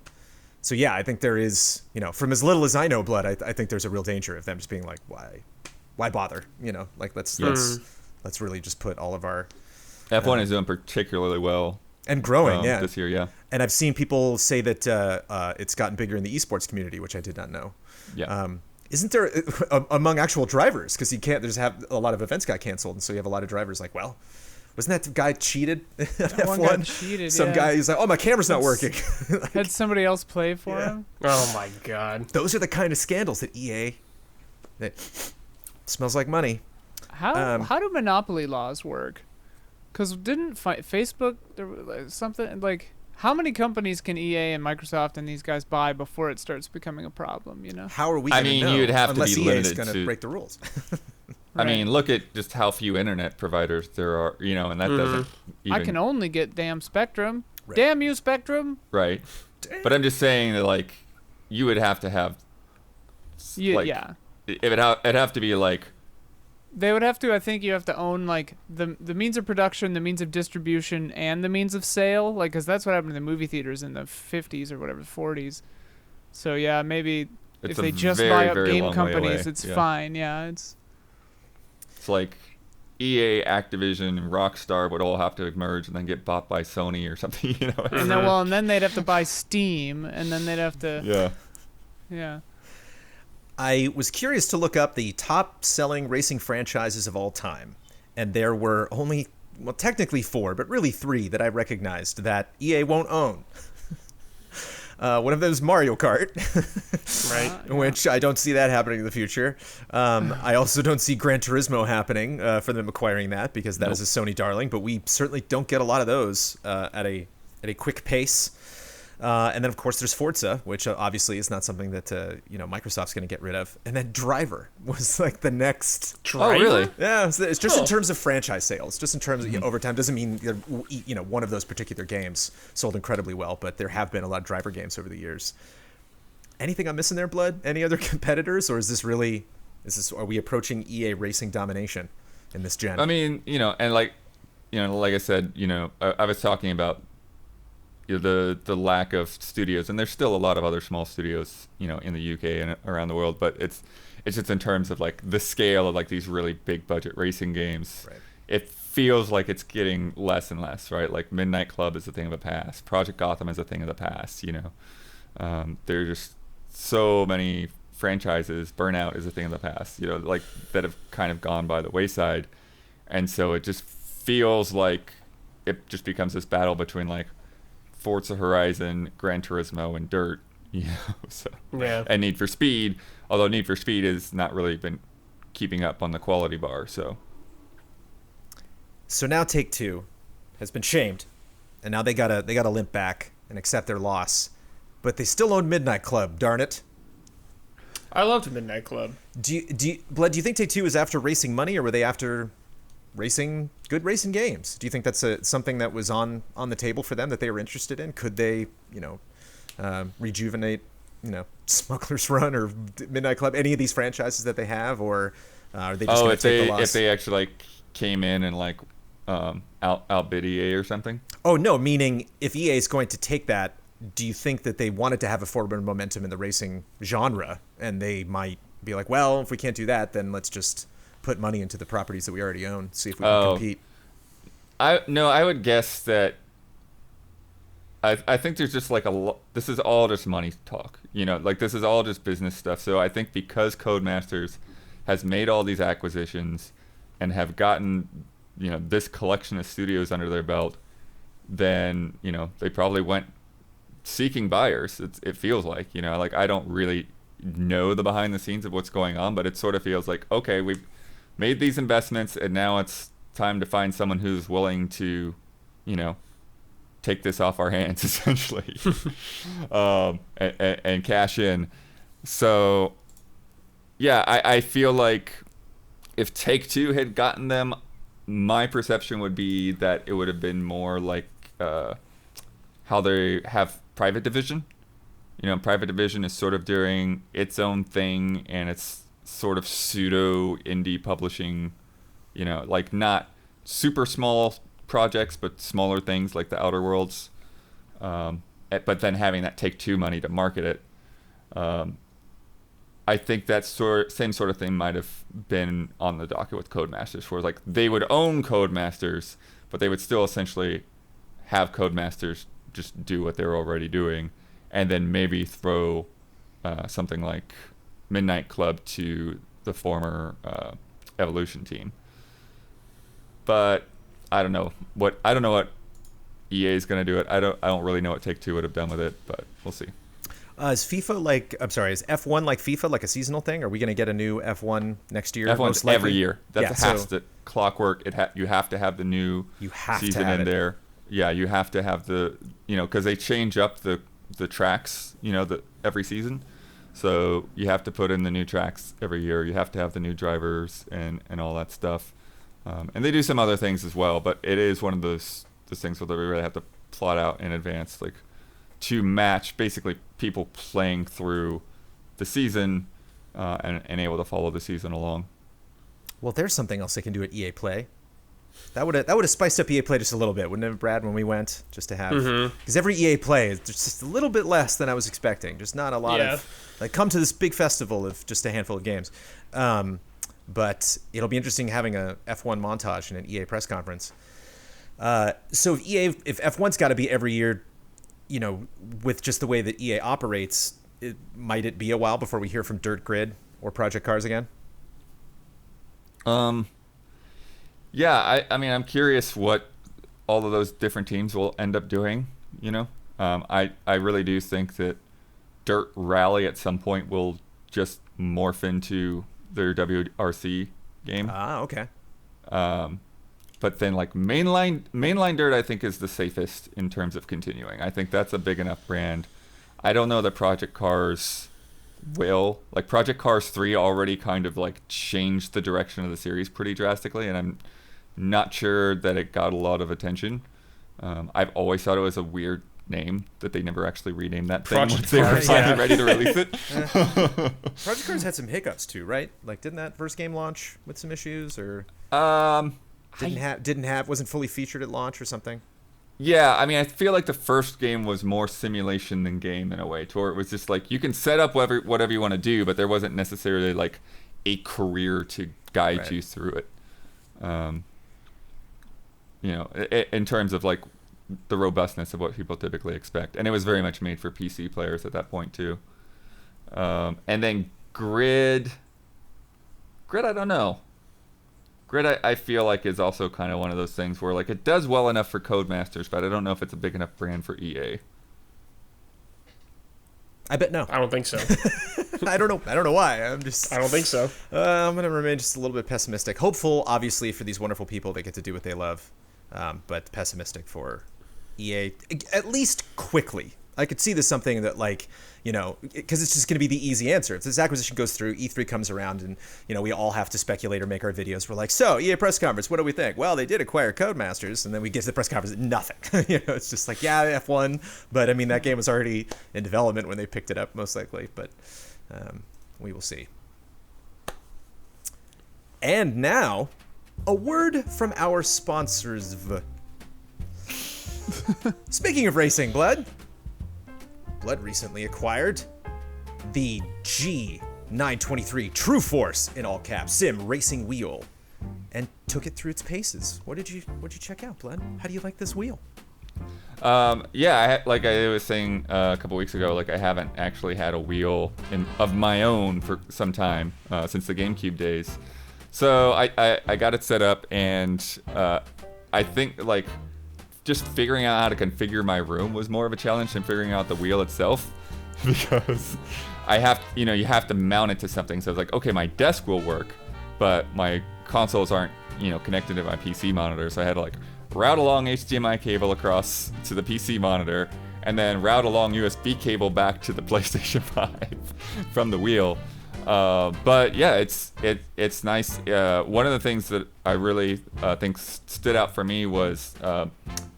So yeah, I think there is, from as little as I know Blood, I think there's a real danger of them just being like, why bother? Like let's really just put all of our... F1 is doing particularly well. And growing, this year, yeah. And I've seen people say that it's gotten bigger in the esports community, which I did not know. Yeah. Isn't there among actual drivers? Because there's a lot of events got canceled, and so you have a lot of drivers like, well, wasn't that guy cheated at F1? Some guy who's like, oh, my camera's not working. Had somebody else play for him? Oh my god. Those are the kind of scandals that EA, that smells like money. How do monopoly laws work? Because didn't Facebook, there was something like, how many companies can EA and Microsoft and these guys buy before it starts becoming a problem, How are we going to know? You'd have unless to be EA limited is going to break the rules. Right. I mean, look at just how few internet providers there are, and that doesn't even... I can only get damn Spectrum. Right. Damn you, Spectrum. Right. Damn. But I'm just saying that, like, you would have to have... yeah. It'd have to be, like... They would have to, I think you have to own, like, the means of production, the means of distribution, and the means of sale. Like, because that's what happened to the movie theaters in the 50s or whatever, 40s. So, yeah, maybe if they just buy up game companies, it's fine. Yeah, It's like EA, Activision, and Rockstar would all have to merge and then get bought by Sony or something, And then they'd have to buy Steam, and then they'd have to... Yeah. I was curious to look up the top-selling racing franchises of all time, and there were only, technically 4, but really 3 that I recognized that EA won't own. One of them is Mario Kart, right? Which I don't see that happening in the future. I also don't see Gran Turismo happening for them acquiring that, because that is a Sony darling. But we certainly don't get a lot of those at a quick pace. And then, of course, there's Forza, which obviously is not something that Microsoft's going to get rid of. And then Driver was like the next. Driver? Oh, really? Yeah, it's just in terms of franchise sales, just in terms of overtime. Doesn't mean one of those particular games sold incredibly well, but there have been a lot of Driver games over the years. Anything I'm missing there, Blood? Any other competitors, or are we approaching EA racing domination in this gen? I mean, and like I said, I was talking about the lack of studios, and there's still a lot of other small studios, in the UK and around the world, but it's just in terms of like the scale of like these really big budget racing games. Right. It feels like it's getting less and less, right? Like Midnight Club is a thing of the past. Project Gotham is a thing of the past. There's just so many franchises. Burnout is a thing of the past. Like that have kind of gone by the wayside, and so it just feels like it just becomes this battle between like Forza Horizon, Gran Turismo, and Dirt. So Yeah. and Need for Speed. Although Need for Speed has not really been keeping up on the quality bar. So now Take-Two has been shamed, and now they gotta limp back and accept their loss, but they still own Midnight Club. Darn it! I loved Midnight Club. Do you think Take-Two is after racing money, or were they after good racing games? Do you think that's something that was on the table for them that they were interested in? Could they, rejuvenate, Smuggler's Run or Midnight Club, any of these franchises that they have, or are they just going to take the loss? If they actually like came in and like outbid EA or something? Oh no, meaning if EA is going to take that, do you think that they wanted to have a forward momentum in the racing genre, and they might be like, well, if we can't do that, then let's just put money into the properties that we already own, see if we can compete? I would guess that I think there's just like this is all just money talk, like this is all just business stuff. So I think because Codemasters has made all these acquisitions and have gotten, this collection of studios under their belt, then, they probably went seeking buyers. It feels like, like I don't really know the behind the scenes of what's going on, but it sort of feels like, okay, we've made these investments and now it's time to find someone who's willing to, take this off our hands essentially, and cash in. So yeah, I feel like if Take-Two had gotten them, my perception would be that it would have been more like how they have Private Division. Private Division is sort of doing its own thing, and it's sort of pseudo indie publishing, like not super small projects, but smaller things like the Outer Worlds. But then having that Take-Two money to market it. I think that same sort of thing might have been on the docket with Codemasters, where like they would own Codemasters, but they would still essentially have Codemasters just do what they're already doing, and then maybe throw something like Midnight Club to the former Evolution team. But I don't know what EA is going to do. I don't really know what Take-Two would have done with it, but we'll see. Is F1 like FIFA, like a seasonal thing? Are we going to get a new F1 next year? F1's every year. That's the clockwork. You have to have the new season in there. Yeah, you have to have the, because they change up the tracks, every season. So you have to put in the new tracks every year. You have to have the new drivers and all that stuff. And they do some other things as well, but it is one of those things where they really have to plot out in advance, like to match basically people playing through the season and able to follow the season along. Well, there's something else they can do at EA Play. That would have spiced up EA Play just a little bit, wouldn't it, Brad, when we went, just to have, because every EA Play is just a little bit less than I was expecting. Just not a lot of, like, come to this big festival of just a handful of games. But it'll be interesting having a F1 montage in an EA press conference. So if F1's got to be every year, with just the way that EA operates, might it be a while before we hear from Dirt Grid or Project Cars again? Yeah, I mean, I'm curious what all of those different teams will end up doing, I really do think that Dirt Rally at some point will just morph into their WRC game. Ah, okay. but then like mainline dirt, I think is the safest in terms of continuing. I think that's a big enough brand. I don't know that Project Cars will. Like Project Cars 3 already kind of like changed the direction of the series pretty drastically, and I'm not sure that it got a lot of attention. I've always thought it was a weird name that they never actually renamed that thing once they were finally ready to release it. Project Cars had some hiccups too, right? Like, didn't that first game launch with some issues, or wasn't fully featured at launch or something? Yeah, I mean, I feel like the first game was more simulation than game in a way, to where it was just like you can set up whatever you want to do, but there wasn't necessarily like a career to guide you through it. In terms of like the robustness of what people typically expect, and it was very much made for PC players at that point too. And then Grid, I don't know. Grid, I feel like is also kind of one of those things where like it does well enough for Codemasters, but I don't know if it's a big enough brand for EA. I bet no. I don't think so. I don't know why. I don't think so. I'm gonna remain just a little bit pessimistic. Hopeful, obviously, for these wonderful people that get to do what they love, but pessimistic for EA, at least quickly. I could see this something that, like, because it's just going to be the easy answer. If this acquisition goes through, E3 comes around, and, we all have to speculate or make our videos. We're like, so, EA press conference, what do we think? Well, they did acquire Codemasters, and then we get to the press conference, nothing. It's just like, yeah, F1, but, I mean, that game was already in development when they picked it up, most likely, but we will see. And now, a word from our sponsors. Speaking of racing, Blood recently acquired the G923 True Force, in all caps, sim racing wheel, and took it through its paces. What'd you check out, Blood? How do you like this wheel? Like I was saying a couple weeks ago, like I haven't actually had a wheel of my own for some time, since the GameCube days. So I got it set up, and I think like just figuring out how to configure my room was more of a challenge than figuring out the wheel itself, because you have to mount it to something. So it's like, okay, my desk will work, but my consoles aren't, connected to my PC monitor. So I had to like route a long HDMI cable across to the PC monitor, and then route a long USB cable back to the PlayStation 5 from the wheel. But yeah, it's nice. One of the things that I really think stood out for me was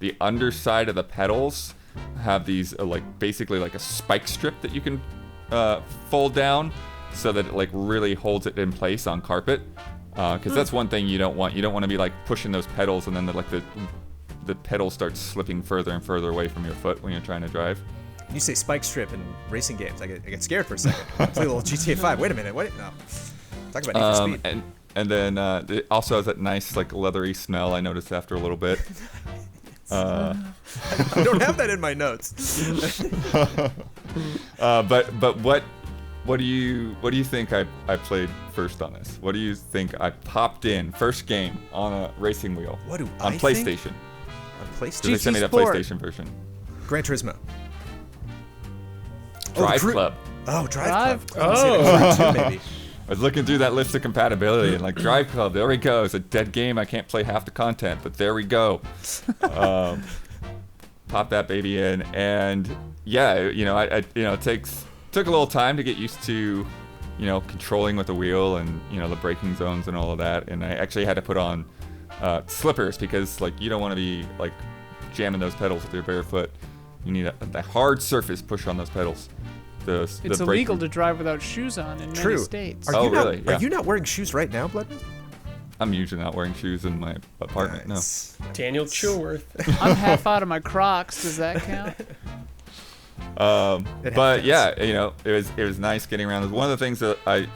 the underside of the pedals have these basically like a spike strip that you can fold down so that it like really holds it in place on carpet. Because that's one thing you don't want. You don't want to be like pushing those pedals and then the pedal starts slipping further and further away from your foot when you're trying to drive. You say spike strip in racing games, I get scared for a second. Play a little GTA 5. Wait a minit. What? No. Talk about Need for Speed. And then it also has that nice like leathery smell I noticed after a little bit. I don't have that in my notes. But what do you think I played first on this? What do you think I popped in first game on a racing wheel? What do on I PlayStation? Think? On PlayStation. They sent me that PlayStation version. Gran Turismo. Drive Club. Oh, Drive Club. Oh. Maybe. I was looking through that list of compatibility and like Drive Club, there we go. It's a dead game. I can't play half the content, but there we go. Pop that baby in, and yeah, it took a little time to get used to, controlling with the wheel and the braking zones and all of that. And I actually had to put on slippers because like you don't want to be like jamming those pedals with your bare foot. You need a hard surface push on those pedals. It's illegal to drive without shoes on in many states. Really? Yeah. Are you not wearing shoes right now, Bloodman? I'm usually not wearing shoes in my apartment. Nice. No. Daniel Chilworth. I'm half out of my Crocs. Does that count? But yeah, it was nice getting around. One of the things that I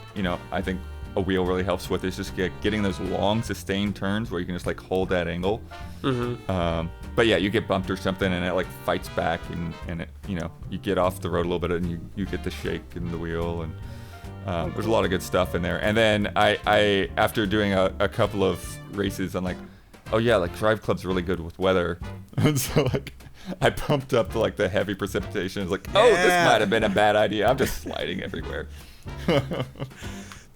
think a wheel really helps with is just getting those long sustained turns where you can just like hold that angle. Mm-hmm. But yeah, you get bumped or something and it like fights back and it, you get off the road a little bit and you get the shake in the wheel, and there's a lot of good stuff in there. And then I after doing a couple of races, I'm like, oh yeah, like Drive Club's really good with weather. And so like I pumped up like the heavy precipitation. It's like, oh, this might have been a bad idea. I'm just sliding everywhere.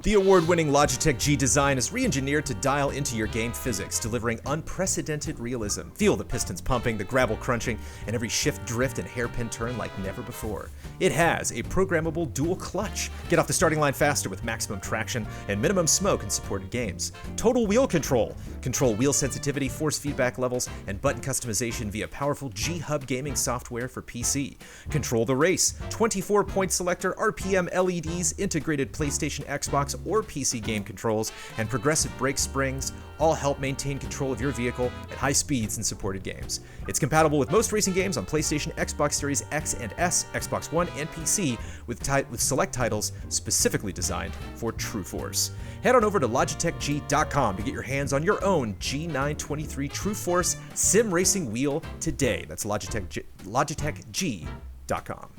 The award-winning Logitech G design is re-engineered to dial into your game physics, delivering unprecedented realism. Feel the pistons pumping, the gravel crunching, and every shift, drift, and hairpin turn like never before. It has a programmable dual clutch. Get off the starting line faster with maximum traction and minimum smoke in supported games. Total wheel control. Control wheel sensitivity, force feedback levels, and button customization via powerful G-Hub gaming software for PC. Control the race. 24-point selector, RPM LEDs, integrated PlayStation, Xbox, or PC game controls, and progressive brake springs all help maintain control of your vehicle at high speeds in supported games. It's compatible with most racing games on PlayStation, Xbox Series X and S, Xbox One, and PC with select titles specifically designed for True Force. Head on over to logitechg.com to get your hands on your own G923 True Force sim racing wheel today. That's logitechg.com.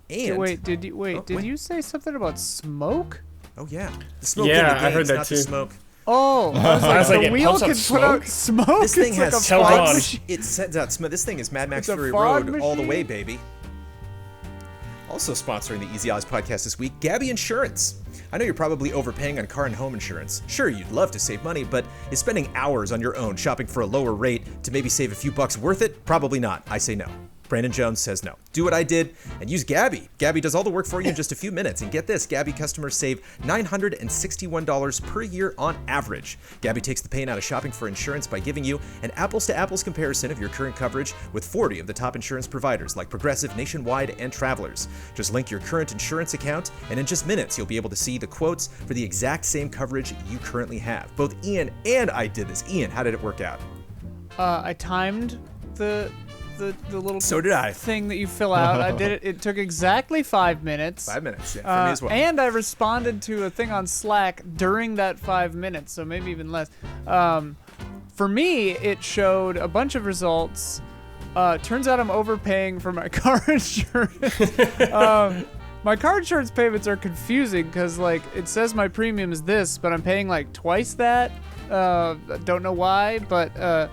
And did you say something about smoke? Oh yeah, the smoke in the games, I heard that not too. The smoke. Oh, I was like, the wheel can put out smoke. This thing has spikes. It sends out smoke. This thing is Mad Max It's a Fury fog Road all the machine? way, baby. Also sponsoring the Easy Odds podcast this week, Gabby Insurance. I know you're probably overpaying on car and home insurance. Sure, you'd love to save money, but is spending hours on your own shopping for a lower rate to maybe save a few bucks worth it? Probably not. I say no. Brandon Jones says no. Do what I did and use Gabby. Gabby does all the work for you in just a few minutes. And get this, Gabby customers save $961 per year on average. Gabby takes the pain out of shopping for insurance by giving you an apples-to-apples comparison of your current coverage with 40 of the top insurance providers like Progressive, Nationwide, and Travelers. Just link your current insurance account, and in just minutes, you'll be able to see the quotes for the exact same coverage you currently have. Both Ian and I did this. Ian, how did it work out? I timed the little So did I. thing that you fill out. I did it. It took exactly 5 minutes. 5 minutes, yeah, for me as well. And I responded to a thing on Slack during that 5 minutes, so maybe even less. For me, it showed a bunch of results. Turns out I'm overpaying for my car insurance. My car insurance payments are confusing because, like, it says my premium is this, but I'm paying like twice that. Don't know why, but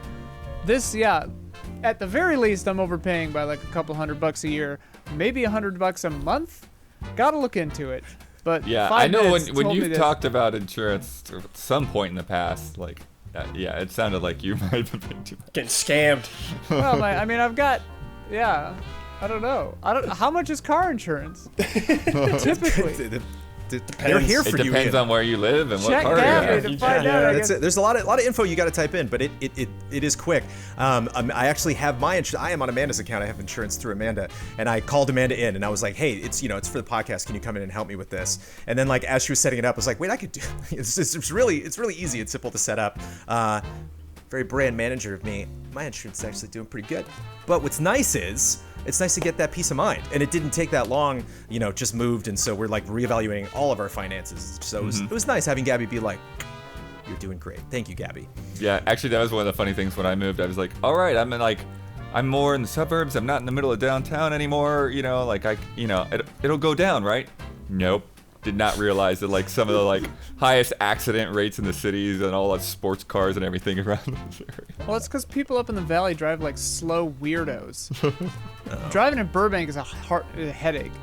this, yeah. At the very least, I'm overpaying by like a couple $100 a year, maybe $100 a month. Gotta look into it. But yeah, I know when you've talked about insurance at some point in the past, like, yeah, it sounded like you might have been too much. Getting scammed. Well, I mean, I've got, yeah, I don't know. How much is car insurance? Typically. They're here for you. It depends on where you live and what Check car you Gabby have. to find out. That's it. There's a lot of info you got to type in, but it is quick. I actually have my insurance. I am on Amanda's account. I have insurance through Amanda, and I called Amanda in, and I was like, "Hey, it's for the podcast. Can you come in and help me with this?" And then, like, as she was setting it up, I was like, "Wait, I could do." It's really easy and simple to set up. Very brand manager of me. My insurance is actually doing pretty good. But what's nice is, it's nice to get that peace of mind. And it didn't take that long, just moved. And so we're like reevaluating all of our finances. So it was nice having Gabby be like, "You're doing great. Thank you, Gabby." Yeah, actually, that was one of the funny things when I moved. I was like, all right, I'm more in the suburbs. I'm not in the middle of downtown anymore. It'll go down, right? Nope. Did not realize that like some of the like highest accident rates in the cities and all the sports cars and everything around this area. Well, it's because people up in the valley drive like slow weirdos. Driving in Burbank is a headache.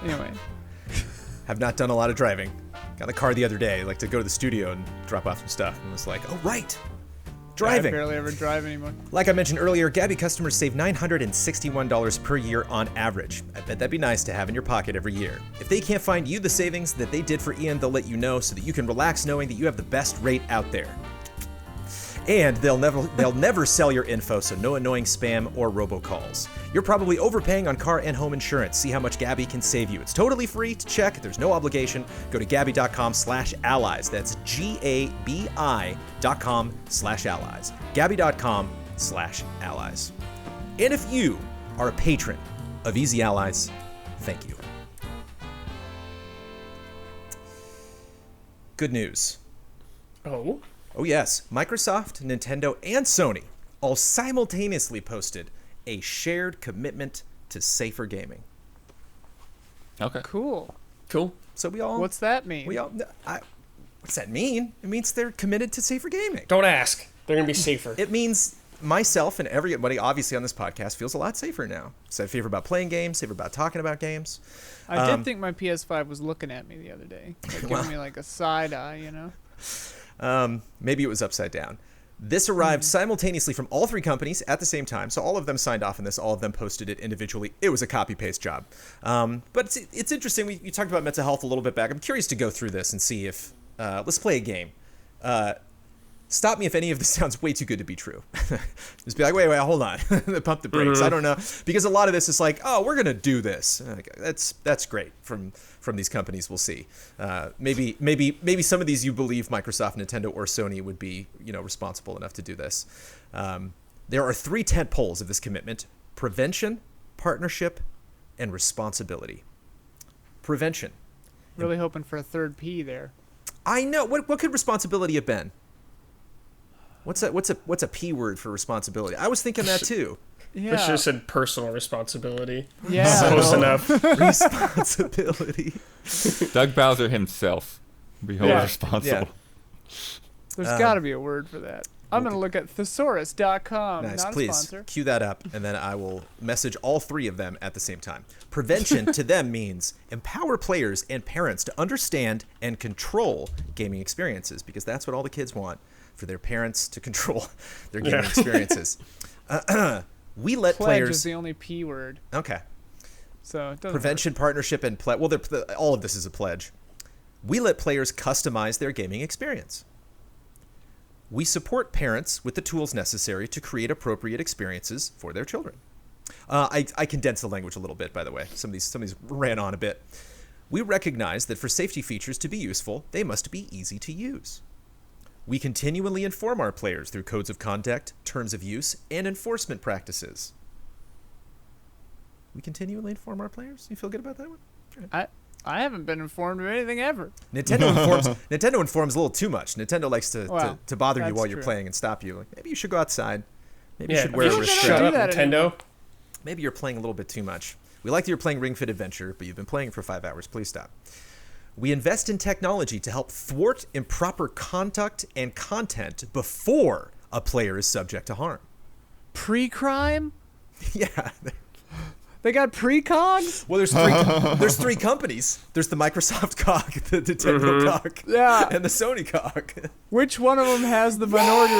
Anyway. Have not done a lot of driving. Got in the car the other day, like to go to the studio and drop off some stuff, and was like, "Oh right, driving." I barely ever drive anymore. Like I mentioned earlier, Gabby customers save $961 per year on average. I bet that'd be nice to have in your pocket every year. If they can't find you the savings that they did for Ian, they'll let you know so that you can relax knowing that you have the best rate out there. And they'll never sell your info, so no annoying spam or robocalls. You're probably overpaying on car and home insurance. See how much Gabby can save you. It's totally free to check. There's no obligation. Go to Gabby.com/allies. That's GABI.com/allies. Gabby.com/allies. And if you are a patron of Easy Allies, thank you. Good news. Oh? Oh yes, Microsoft, Nintendo, and Sony all simultaneously posted a shared commitment to safer gaming. Okay. Cool. So we all... What's that mean? What's that mean? It means they're committed to safer gaming. Don't ask. They're going to be safer. It means myself and everybody obviously on this podcast feels a lot safer now. So safer about playing games, safer about talking about games. I did think my PS5 was looking at me the other day, like giving me like a side eye, you know. Maybe it was upside down. This arrived simultaneously from all three companies at the same time, so all of them signed off on this. All of them posted it individually. It was a copy-paste job. But it's interesting. You talked about mental health a little bit back. I'm curious to go through this and see if... let's play a game. Stop me if any of this sounds way too good to be true. Just be like, wait, hold on. Pump the brakes. I don't know. Because a lot of this is like, oh, we're going to do this. Like, that's great from these companies. We'll see. Maybe some of these you believe Microsoft, Nintendo, or Sony would be, responsible enough to do this. There are 3 tent poles of this commitment: prevention, partnership, and responsibility. Prevention. Really hoping for a third P there. I know. What could responsibility have been? What's a P word for responsibility? I was thinking that too. Yeah. This just said personal responsibility. Yeah. Close enough. Responsibility. Doug Bowser himself be held responsible. Yeah. There's got to be a word for that. I'm going to look at thesaurus.com. Nice. Not Please a sponsor. cue that up, and then I will message all 3 of them at the same time. Prevention to them means empower players and parents to understand and control gaming experiences, because that's what all the kids want, for their parents to control their gaming experiences. We let Pledge players... is the only P word. Okay. So it doesn't Prevention, work. partnership, and pledge. Well, all of this is a pledge. We let players customize their gaming experience. We support parents with the tools necessary to create appropriate experiences for their children. I condensed the language a little bit, by the way. Some of these ran on a bit. We recognize that for safety features to be useful, they must be easy to use. We continually inform our players through codes of conduct, terms of use, and enforcement practices. We continually inform our players? You feel good about that one? Right. I haven't been informed of anything ever. Nintendo informs a little too much. Nintendo likes to bother you while you're true. playing and stop you. Like, maybe you should go outside. Maybe you Yeah, should wear a shut restraint. up, Nintendo. anymore. Maybe you're playing a little bit too much. We like that you're playing Ring Fit Adventure, but you've been playing it for 5 hours. Please stop. We invest in technology to help thwart improper conduct and content before a player is subject to harm. Pre-crime? Yeah. They got precogs? Well, there's 3 companies. There's the Microsoft cog, the Nintendo cog, Yeah. and the Sony cog. Which one of them has the Minority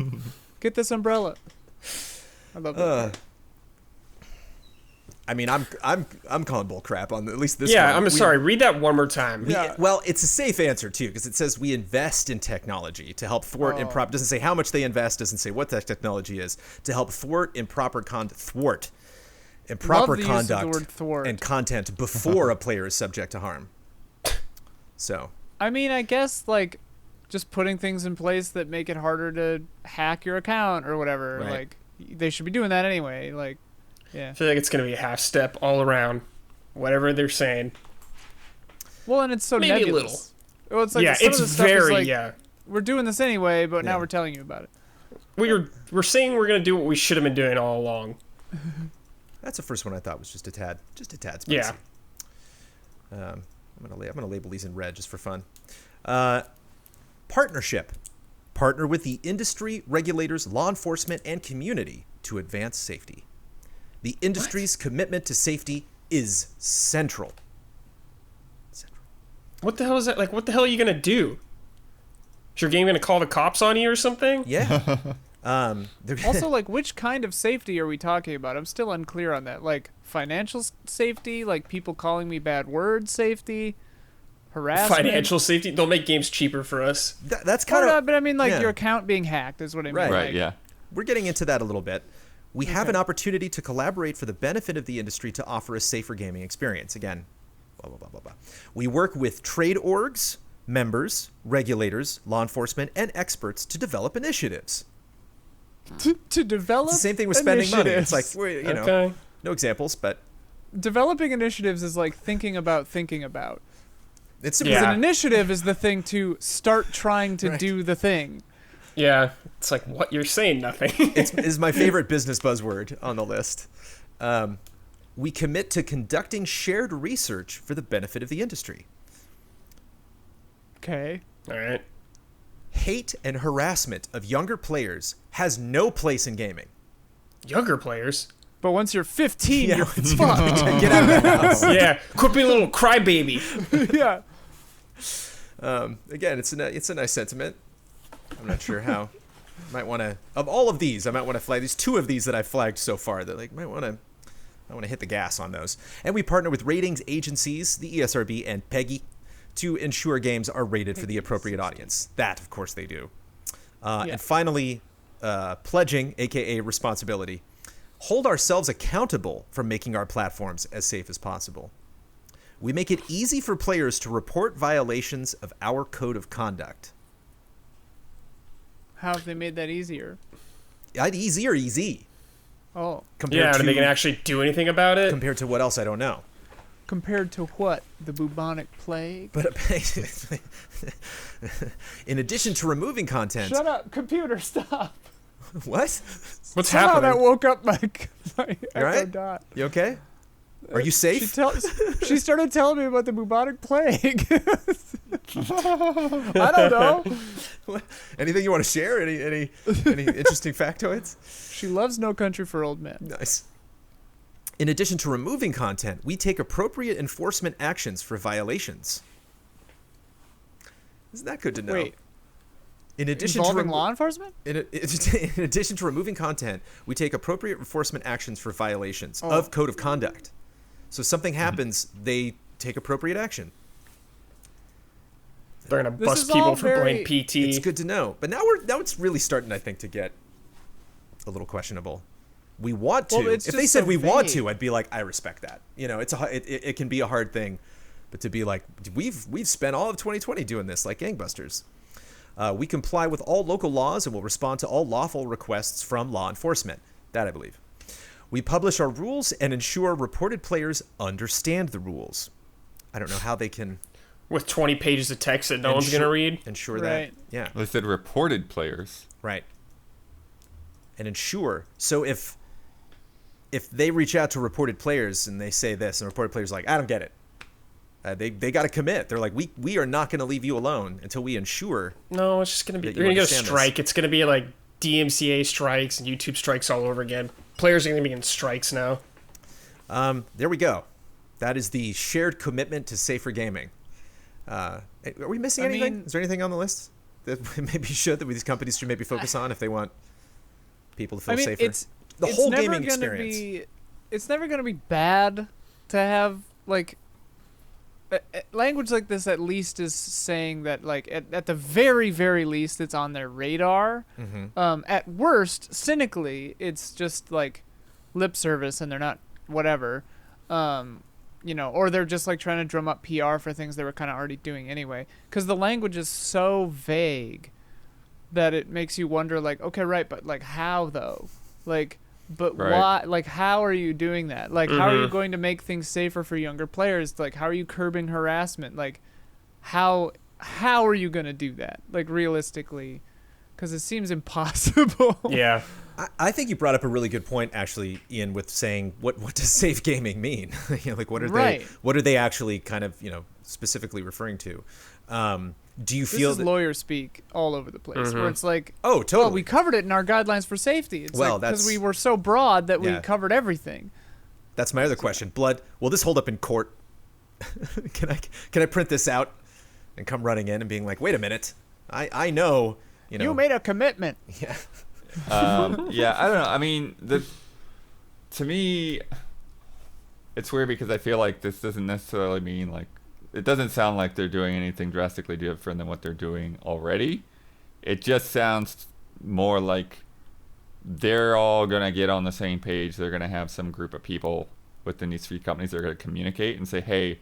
Report? Get this umbrella. I love that. I mean, I'm calling bull crap on at least this one. Yeah, I'm sorry. Read that one more time. Well, it's a safe answer too, because it says we invest in technology to help thwart improper. Doesn't say how much they invest. Doesn't say what that technology is to help thwart improper conduct and content before a player is subject to harm. So. I mean, I guess like just putting things in place that make it harder to hack your account or whatever. Right. Like they should be doing that anyway. Like, yeah. I feel like it's going to be a half step all around, whatever they're saying. Well, and it's so Maybe nebulous. a little. Well, it's like Yeah, some it's of the stuff is very, like, yeah. We're doing this anyway, but Yeah. now we're telling you about it. We're saying we're going to do what we should have been doing all along. That's the first one I thought was just a tad spicy. Yeah. I'm gonna label these in red just for fun. Partnership. Partner with the industry, regulators, law enforcement, and community to advance safety. The industry's commitment to safety is central. What the hell is that? Like, what the hell are you going to do? Is your game going to call the cops on you or something? Yeah. Also, like, which kind of safety are we talking about? I'm still unclear on that. Like, financial safety? Like, people calling me bad words safety? Harassment? Financial safety? They'll make games cheaper for us. That's kind of. But I mean, like, yeah. your account being hacked is what I mean. Right. Right, Like, yeah. We're getting into that a little bit. We have Okay. an opportunity to collaborate for the benefit of the industry to offer a safer gaming experience. Again, blah, blah, blah, blah, blah. We work with trade orgs, members, regulators, law enforcement, and experts to develop initiatives. To develop It's the same thing with spending money. It's like, initiatives. you know, Okay. no examples, but Developing initiatives is like thinking about. it's Yeah. Because an initiative is the thing to start trying to Right. do the thing. Yeah. It's like, what? You're saying nothing. is my favorite business buzzword on the list. We commit to conducting shared research for the benefit of the industry. Okay. All right. hate and harassment of younger players has no place in gaming. Younger players. But once you're 15, Yeah, you're fucked. fucked. Get out of the house. Yeah, quit being a little crybaby. Yeah. Again, it's a nice sentiment. I'm not sure how. Might want to, of all of these, I might want to flag these 2 of these that I've flagged so far. That like might want to hit the gas on those. And we partner with ratings agencies, the ESRB and PEGI, to ensure games are rated for the appropriate audience. That, of course, they do. And finally, pledging, aka responsibility. Hold ourselves accountable for making our platforms as safe as possible. We make it easy for players to report violations of our code of conduct. How have they made that easier? Easy or easy? Oh. Yeah, they can actually do anything about it? Compared to what else, I don't know. Compared to what? The bubonic plague? But in addition to removing content... Shut up, computer, stop. What? What's Somehow happening? that woke up my Echo right? Dot. You okay? Are you safe? She started telling me about the bubonic plague. I don't know. What? Anything you want to share? Any interesting factoids? She loves No Country for Old Men. Nice. In addition to removing content, we take appropriate enforcement actions for violations. Isn't that good to know? Wait. In addition Involving law enforcement? In addition to removing content, we take appropriate enforcement actions for violations of code of conduct. So something happens, they take appropriate action. They're going to This bust is people all for playing very- PT. It's good to know. But now it's really starting, I think, to get a little questionable. We want to. Well, it's if they just said so we want vague. to, I'd be like, I respect that. You know, it can be a hard thing, but to be like, we've spent all of 2020 doing this like gangbusters. We comply with all local laws and will respond to all lawful requests from law enforcement. That I believe. We publish our rules and ensure reported players understand the rules. I don't know how they can With 20 pages of text that no one's going to read. ensure Right. that. Yeah. They said reported players. Right. And ensure. So if they reach out to reported players and they say this, and reported players are like, I don't get it. They got to commit. They're like, we are not going to leave you alone until we ensure. No, it's just going to be... That They're you going to get a understand strike. It's going to be like DMCA strikes and YouTube strikes all over again. Players are going to be in strikes now. There we go. That is the shared commitment to safer gaming. Are we missing anything? mean- Is there anything on the list that these companies should maybe focus on if they want people to feel safer? it's the it's whole never gaming gonna experience. It's never going to be bad to have, like, language like this at least is saying that, like, at the very, very least, it's on their radar. Mm-hmm. At worst, cynically, it's just, like, lip service and they're not whatever. You know, or they're just, like, trying to drum up PR for things they were kind of already doing anyway. Because the language is so vague that it makes you wonder, like, okay, right, but, like, how, though? Like... But Right. why? Like, how are you doing that? Like, how are you Mhm. going to make things safer for younger players? Like, how are you curbing harassment? Like, how are you going to do that? Like, realistically, because it seems impossible. Yeah. I think you brought up a really good point, actually, Ian, with saying what does safe gaming mean? You know, like what are they actually kind of specifically referring to? Do you This feel is that? lawyer speak all over the place, where it's like, Oh, totally. well, we covered it in our guidelines for safety. It's Well, like because that's- we were so broad that we Yeah. covered everything. That's my other question. Blood, will this hold up in court? Can I print this out and come running in and being like, wait a minute, I know, You made a commitment. Yeah. Yeah, I don't know. I mean, to me, it's weird because I feel like this doesn't necessarily mean like it doesn't sound like they're doing anything drastically different than what they're doing already. It just sounds more like they're all gonna get on the same page. They're gonna have some group of people within these three companies that are gonna communicate and say, hey,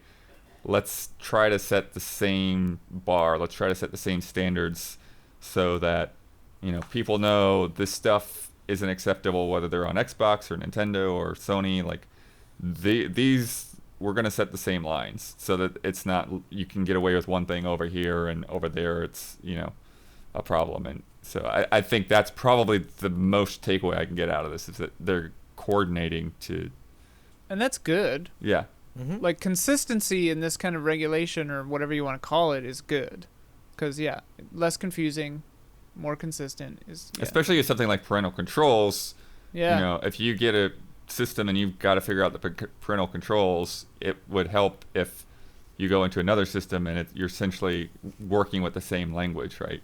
let's try to set the same bar. Let's try to set the same standards so that people know this stuff isn't acceptable, whether they're on Xbox or Nintendo or Sony. Like, these we're gonna set the same lines so that it's not you can get away with one thing over here and over there it's a problem. And so I think that's probably the most takeaway I can get out of this is that they're coordinating to And that's good. Mm-hmm. Like, consistency in this kind of regulation or whatever you want to call it is good. because less confusing, more consistent is Especially with something like parental controls. yeah. You know, if you get a system and you've got to figure out the parental controls, it would help if you go into another system and you're essentially working with the same language, right?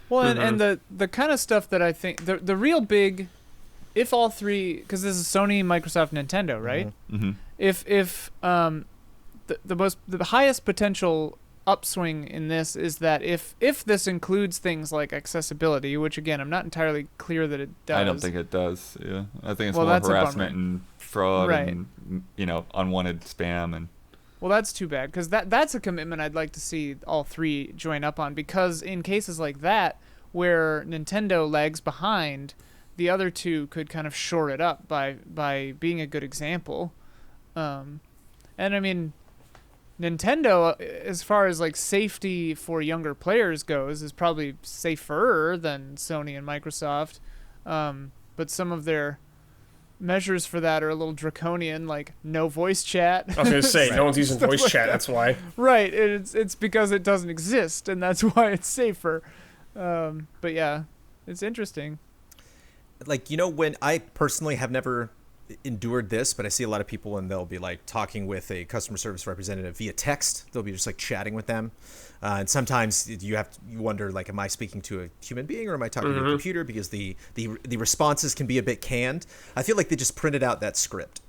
Well, and the kind of stuff that I think the real big, if all three, because this is Sony, Microsoft, Nintendo, right? Mm-hmm. If the highest potential upswing in this is that if this includes things like accessibility, which again I'm not entirely clear that it does. I don't think it does. Yeah, I think it's Well, more that's a harassment bummer. and fraud Right. and unwanted spam and. Well, that's too bad, because that's a commitment I'd like to see all three join up on, because in cases like that, where Nintendo lags behind, the other two could kind of shore it up by being a good example. And I mean, Nintendo, as far as like safety for younger players goes, is probably safer than Sony and Microsoft. But some of their measures for that are a little draconian, like no voice chat. I was gonna say no one's using voice chat. That's why. Right, it's because it doesn't exist, and that's why it's safer. But yeah, it's interesting. Like, when I personally have never endured this, but I see a lot of people and they'll be like talking with a customer service representative via text. They'll be just like chatting with them. And sometimes you wonder, like, am I speaking to a human being or am I talking to a computer? Because the responses can be a bit canned. I feel like they just printed out that script.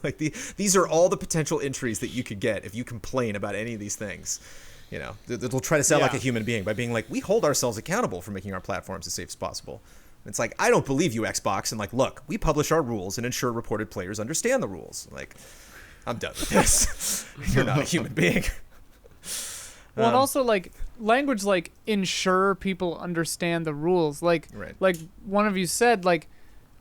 Like these are all the potential entries that you could get if you complain about any of these things. They'll try to sound like a human being by being like, we hold ourselves accountable for making our platforms as safe as possible. It's like, I don't believe you, Xbox. And like, look, we publish our rules and ensure reported players understand the rules. Like, I'm done with this. You're not a human being. Well, and also like language like ensure people understand the rules. Like, Right. like one of you said, like,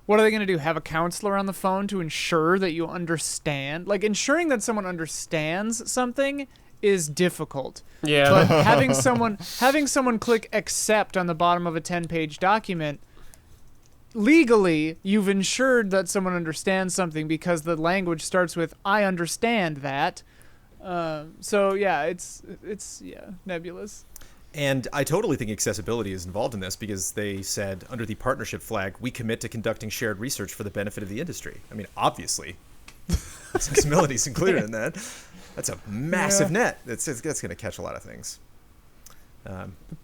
what are they going to do? Have a counselor on the phone to ensure that you understand? Like, ensuring that someone understands something is difficult. Yeah. But having someone click accept on the bottom of a 10-page document, legally, you've ensured that someone understands something because the language starts with "I understand that." So yeah, it's nebulous. And I totally think accessibility is involved in this because they said under the partnership flag, we commit to conducting shared research for the benefit of the industry. I mean, obviously, accessibility is included in that. That's a massive net. That's going to catch a lot of things.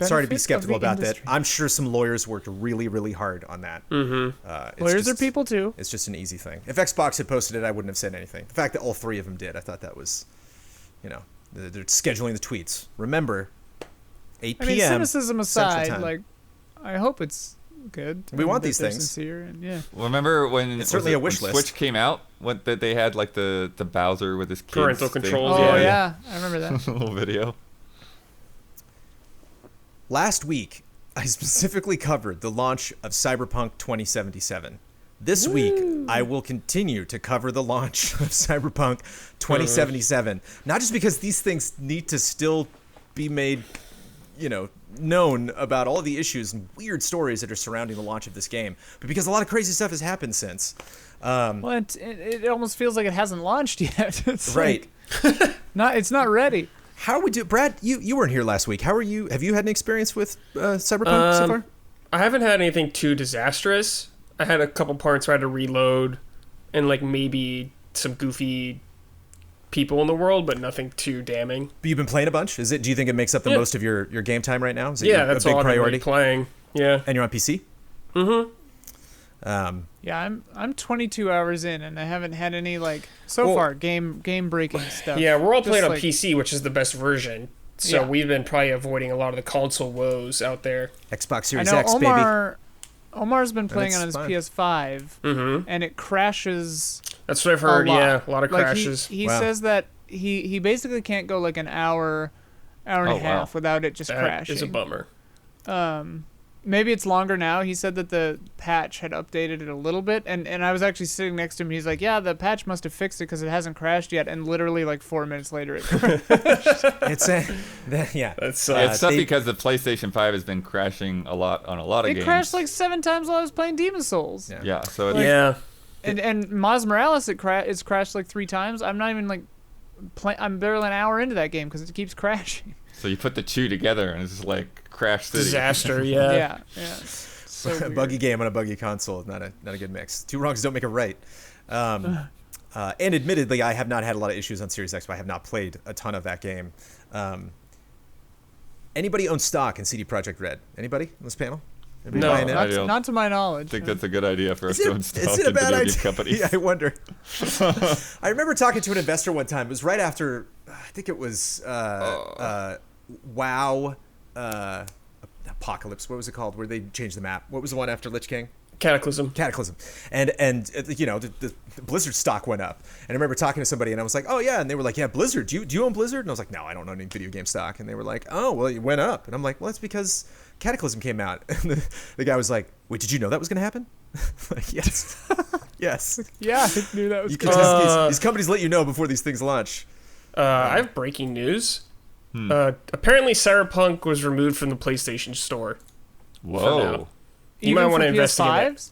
Sorry to be skeptical about that. I'm sure some lawyers worked really, really hard on that. Mm-hmm. Lawyers are people too. It's just an easy thing. If Xbox had posted it, I wouldn't have said anything. The fact that all three of them did, I thought that was, they're scheduling the tweets. Remember, 8 p.m. I mean, cynicism Central aside, Time. like, I hope it's good. We want that these they're things. Sincere and, yeah. Remember when It's certainly a when wish list. Switch came out? That they had like the Bowser with his kids Parental thing? controls. Oh Yeah. yeah, I remember that. A little video. Last week, I specifically covered the launch of Cyberpunk 2077. This week, I will continue to cover the launch of Cyberpunk 2077. Not just because these things need to still be made, known about all the issues and weird stories that are surrounding the launch of this game, but because a lot of crazy stuff has happened since. Well, it almost feels like it hasn't launched yet. It's Right. like, it's not ready. How would you, Brad? You weren't here last week. How are you? Have you had an experience with Cyberpunk so far? I haven't had anything too disastrous. I had a couple parts where I had to reload, and like maybe some goofy people in the world, but nothing too damning. But you've been playing a bunch. Do you think it makes up the most of your game time right now? Is it That's a big all I've been priority? really playing. Yeah. And you're on PC? Yeah, I'm 22 hours in, and I haven't had any far game breaking stuff. Yeah, we're all Just, playing on like, PC, which is the best version. So Yeah. we've been probably avoiding a lot of the console woes out there. Xbox I Series know X, baby. Omar's been playing on his fine. PS5, and it crashes. That's what I've heard. A lot. Yeah, a lot of Like, crashes. He Wow. says that he basically can't go like an hour and Oh, a half wow. without it just That crashing. is a bummer. Maybe it's longer now. He said that the patch had updated it a little bit, and I was actually sitting next to him. He's like, "Yeah, the patch must have fixed it because it hasn't crashed yet." And literally, like 4 minutes later, it crashed. It's yeah. That's It's tough they- because the PlayStation 5 has been crashing a lot on a lot of It games. crashed like 7 times while I was playing Demon Souls. Yeah. Yeah, so it's, yeah. And Miles Morales, it's crashed like 3 times. I'm not even like I'm barely an hour into that game because it keeps crashing. So you put the two together and it's just like Crash City. Disaster, yeah. Yeah. So A weird. buggy game on a buggy console, not a good mix. Two wrongs don't make a right. And admittedly, I have not had a lot of issues on Series X, but I have not played a ton of that game. Anybody own stock in CD Projekt Red? Anybody on this panel? Anybody No, buying in? I don't Not to my knowledge. I think that's a good idea for us Is to it, install is it a into bad video idea? game companies. Yeah, I wonder. I remember talking to an investor one time. It was right after, I think it was WoW Apocalypse. What was it called? Where they changed the map. What was the one after Lich King? Cataclysm. And you know, the Blizzard stock went up. And I remember talking to somebody and I was like, oh yeah. And they were like, yeah, Blizzard, do you own Blizzard? And I was like, no, I don't own any video game stock. And they were like, oh, well, it went up. And I'm like, well, that's because Cataclysm came out. And the guy was like, wait, did you know that was going to happen? Like, yes. Yes. Yeah, I knew that was You coming. can these companies let you know before these things launch. I have breaking news. Apparently, Cyberpunk was removed from the PlayStation Store Whoa. You might Even want to for investigate that. PS5s?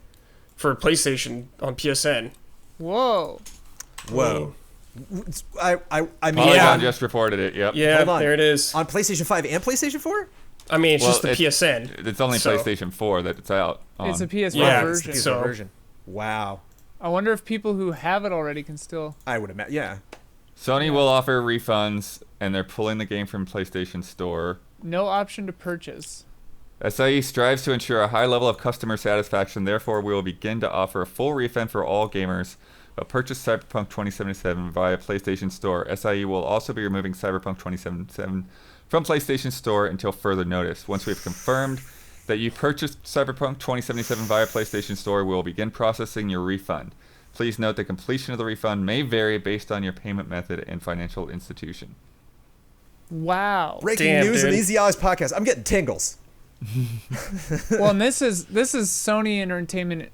for PlayStation on PSN. Whoa. Whoa. I mean, Polygon Yeah. just reported it. Yep. Yeah, Hold on. there it is. on PlayStation 5 and PlayStation 4? I mean, it's Well, just the PSN. It's only So- PlayStation 4 that it's out on. It's a PS5 Yeah, It's the version. PS4 So- version. Wow. I wonder if people who have it already can still. I would imagine. Yeah. Sony will offer refunds, and they're pulling the game from PlayStation Store. No option to purchase. SIE strives to ensure a high level of customer satisfaction. Therefore, we will begin to offer a full refund for all gamers who purchase Cyberpunk 2077 via PlayStation Store. SIE will also be removing Cyberpunk 2077 from PlayStation Store until further notice. Once we have confirmed that you purchased Cyberpunk 2077 via PlayStation Store, we will begin processing your refund. Please note the completion of the refund may vary based on your payment method and financial institution. Wow. Breaking Damn, news in dude. the Easy Hours podcast. I'm getting tingles. Well, and this is Sony Entertainment.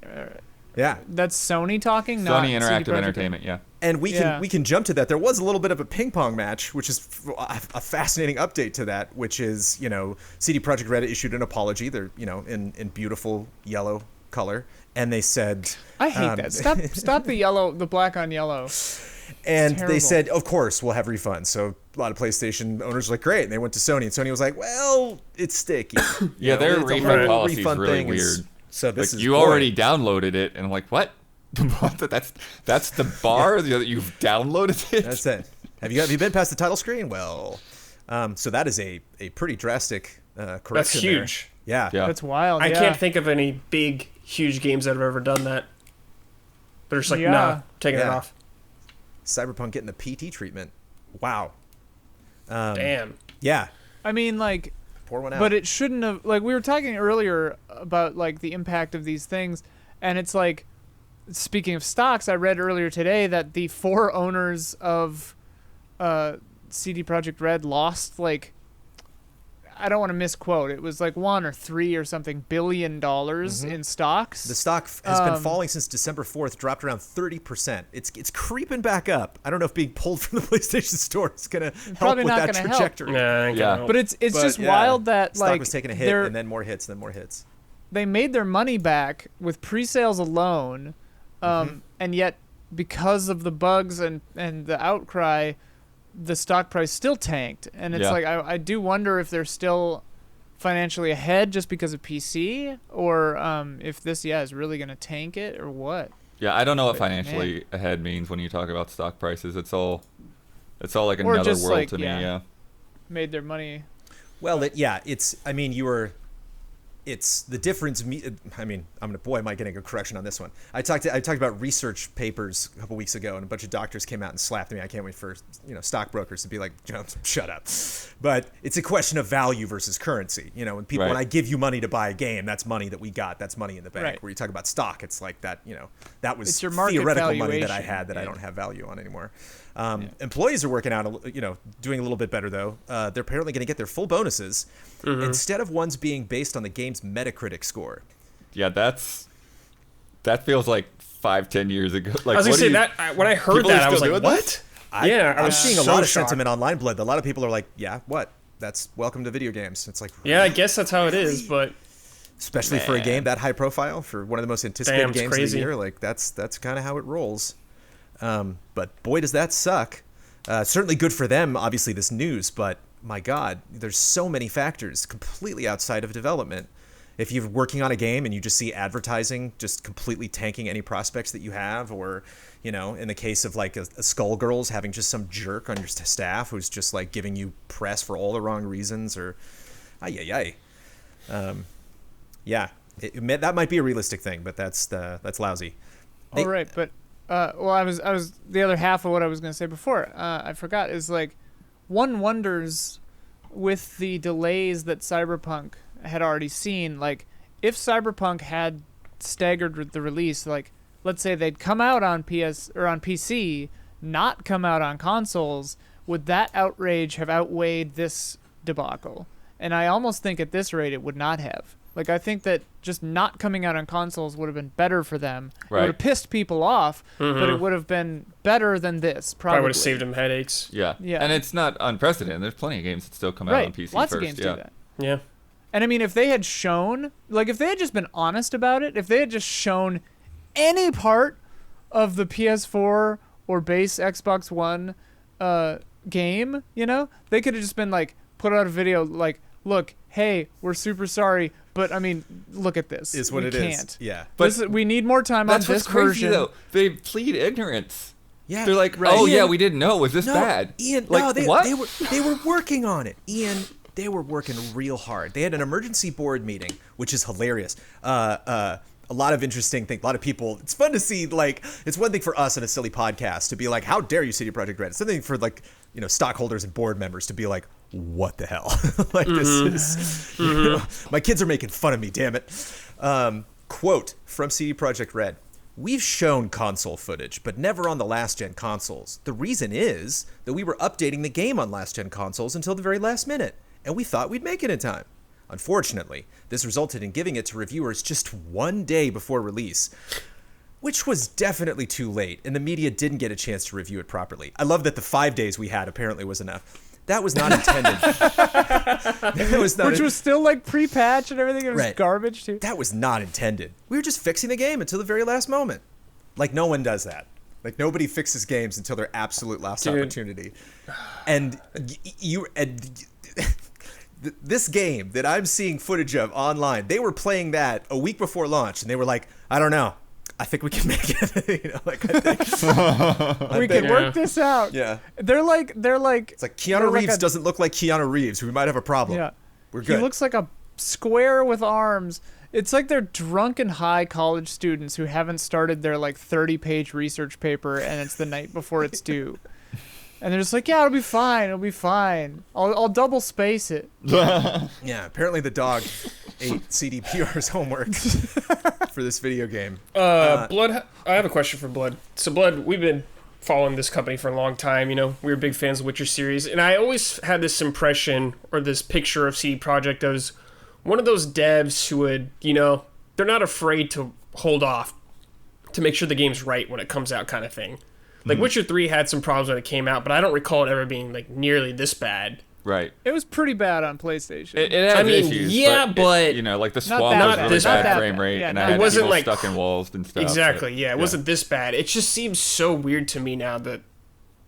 Yeah. That's Sony talking, not Sony CD Interactive Projekt Red. Entertainment, yeah. And we Yeah. can jump to that. There was a little bit of a ping pong match, which is a fascinating update to that, which is, you know, CD Projekt Red issued an apology. They're, you know, in beautiful yellow color. And they said... I hate that. Stop the black on yellow. And they terrible. said, of course, we'll have refunds. So a lot of PlayStation owners were like, great. And they went to Sony. And Sony was like, well, it's sticky. You Yeah, know, their it's a refund whole policy is refund really thing weird. So this Like, is you boy. already downloaded it, and I'm like, what? that's the bar that you've downloaded it. That's it. Have you been past the title screen? Well, so that is a pretty drastic correction. That's there. huge. Yeah. Yeah. That's wild. I yeah. can't think of any big, huge games that have ever done that. They're just like, Yeah. nah, taking it Yeah. off. Cyberpunk getting the PT treatment. Wow. Damn. Yeah. I mean, like, Pour one out. but it shouldn't have. Like, we were talking earlier about like the impact of these things, and it's like, speaking of stocks, I read earlier today that the 4 owners of CD Projekt Red lost, like, I don't want to misquote, it was like 1 or 3 or something billion in stocks. The stock has been falling since December 4th, dropped around 30%. It's creeping back up. I don't know if being pulled from the PlayStation Store is going to help Probably with not that gonna help. trajectory. Nah, I ain't Yeah. gonna help. But it's But, just yeah, wild that stock like was taking a hit they're- and then more hits and then more hits. they made their money back with pre-sales alone, and yet because of the bugs and the outcry, the stock price still tanked. And it's Yeah. like I do wonder if they're still financially ahead just because of PC, or if this is really gonna tank it or what. Yeah, I don't know what But, financially ahead means when you talk about stock prices. It's all like Or another just, world like, to me. yeah. Yeah. Made their money. Well, it's the difference. I mean, boy, am I getting a correction on this one. I talked about research papers a couple weeks ago, and a bunch of doctors came out and slapped me. I can't wait for stockbrokers to be like, shut up. But it's a question of value versus currency. You know, when Right. when I give you money to buy a game, that's money that we got. That's money in the bank. Right. Where you talk about stock, it's like that. You know, that was It's your market theoretical money that I valuation. had that I Yeah. don't have value on anymore. Employees are working out, doing a little bit better though. They're apparently going to get their full bonuses instead of ones being based on the game's Metacritic score. Yeah, that feels like 5-10 years ago. Like, I was gonna what do say you- that when I heard people are that, I was still like, doing "What?" this? Yeah, I I'm was seeing a so lot of shocked. sentiment online, Blood. A lot of people are like, "Yeah, what? That's welcome to video games." It's like, Yeah, I guess that's how it is, but especially for a game that high profile, for one of the most anticipated Damn, it's games of crazy. the year, like that's kind of how it rolls. But boy, does that suck. Certainly good for them, obviously, this news. But my God, there's so many factors completely outside of development. If you're working on a game and you just see advertising just completely tanking any prospects that you have, or, you know, in the case of like a Skullgirls, having just some jerk on your staff who's just like giving you press for all the wrong reasons, or yeah, that might be a realistic thing, but that's lousy. All right, but well, I was the other half of what I was going to say before. I forgot, is like, one wonders with the delays that Cyberpunk had already seen, like, if Cyberpunk had staggered the release, like, let's say they'd come out on PS or on PC, not come out on consoles, would that outrage have outweighed this debacle? And I almost think at this rate it would not have. Like, I think that just not coming out on consoles would have been better for them. Right. It would have pissed people off, but it would have been better than this, probably. Would have saved them headaches. Yeah. Yeah. And it's not unprecedented. There's plenty of games that still come out on PC Lots first. of games yeah. do that. Yeah. And I mean, if they had shown, like, if they had just been honest about it, if they had just shown any part of the PS4 or base Xbox One game, you know, they could have just been like, put out a video like, look, hey, we're super sorry, but I mean, look at this. Is what we it can't. is. Yeah. But we need more time on That's this what's crazy, version. though. They plead ignorance. Yeah. They're like, right. oh, Ian, yeah, we didn't know. Was this no, bad? Ian, like, no, what? they were working on it. Ian, they were working real hard. They had an emergency board meeting, which is hilarious. A lot of interesting things. A lot of people. It's fun to see. Like, it's one thing for us in a silly podcast to be like, "How dare you, CD Projekt Red?" It's something for, like, you know, stockholders and board members to be like, "What the hell?" Like, this is. You know, my kids are making fun of me. Damn it. Quote from CD Projekt Red. We've shown console footage, but never on the last-gen consoles. The reason is that we were updating the game on last-gen consoles until the very last minute, and we thought we'd make it in time. Unfortunately, this resulted in giving it to reviewers just 1 day before release, which was definitely too late, and the media didn't get a chance to review it properly. I love that the 5 days we had apparently was enough. That was not intended. Which was still like pre-patch and everything. It was Right. garbage too. That was not intended. We were just fixing the game until the very last moment. Like, no one does that. Like, nobody fixes games until their absolute last opportunity. And this game that I'm seeing footage of online, they were playing that a week before launch, and they were like, I don't know. I think we can make it. You know, like, I think We can work this out. Yeah. They're like. It's like Keanu Reeves doesn't look like Keanu Reeves. We might have a problem. Yeah. We're good. He looks like a square with arms. It's like they're drunken high college students who haven't started their like 30-page research paper, and it's the night before it's due. And they're just like, yeah, it'll be fine. It'll be fine. I'll double space it. Yeah, apparently the dog ate CDPR's homework for this video game. Blood, I have a question for Blood. So, Blood, we've been following this company for a long time. You know, we were big fans of the Witcher series. And I always had this impression or this picture of CD Projekt as one of those devs who would, you know, they're not afraid to hold off to make sure the game's right when it comes out, kind of thing. Like, Witcher 3 had some problems when it came out, but I don't recall it ever being, like, nearly this bad. Right. It was pretty bad on PlayStation. It had I mean, issues, yeah, but you know, like the Not swamp that was bad. really Not bad that frame bad. rate, Yeah, and no, I it had wasn't people like- stuck in walls and stuff. Exactly, but- yeah. It wasn't this bad. It just seems so weird to me now that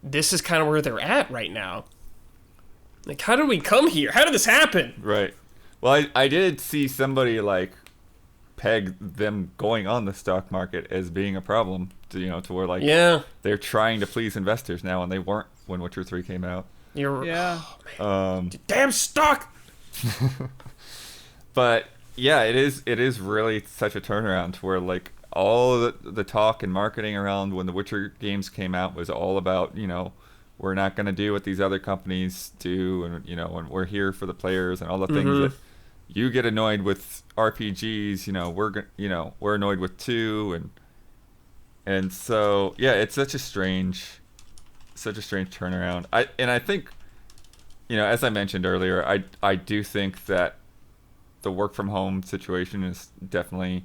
this is kind of where they're at right now. Like, how did we come here? How did this happen? Right. Well, I did see somebody like peg them going on the stock market as being a problem. To, you know, to where like Yeah. they're trying to please investors now, and they weren't when Witcher 3 came out. You're Yeah. damn stock. But yeah, it is really such a turnaround to where like all the talk and marketing around when the Witcher games came out was all about, you know, we're not going to do what these other companies do, and you know, and we're here for the players and all the things that you get annoyed with RPGs. You know, we're annoyed with too, and so yeah, it's such a strange turnaround. I think, you know, as I mentioned earlier, I do think that the work from home situation is definitely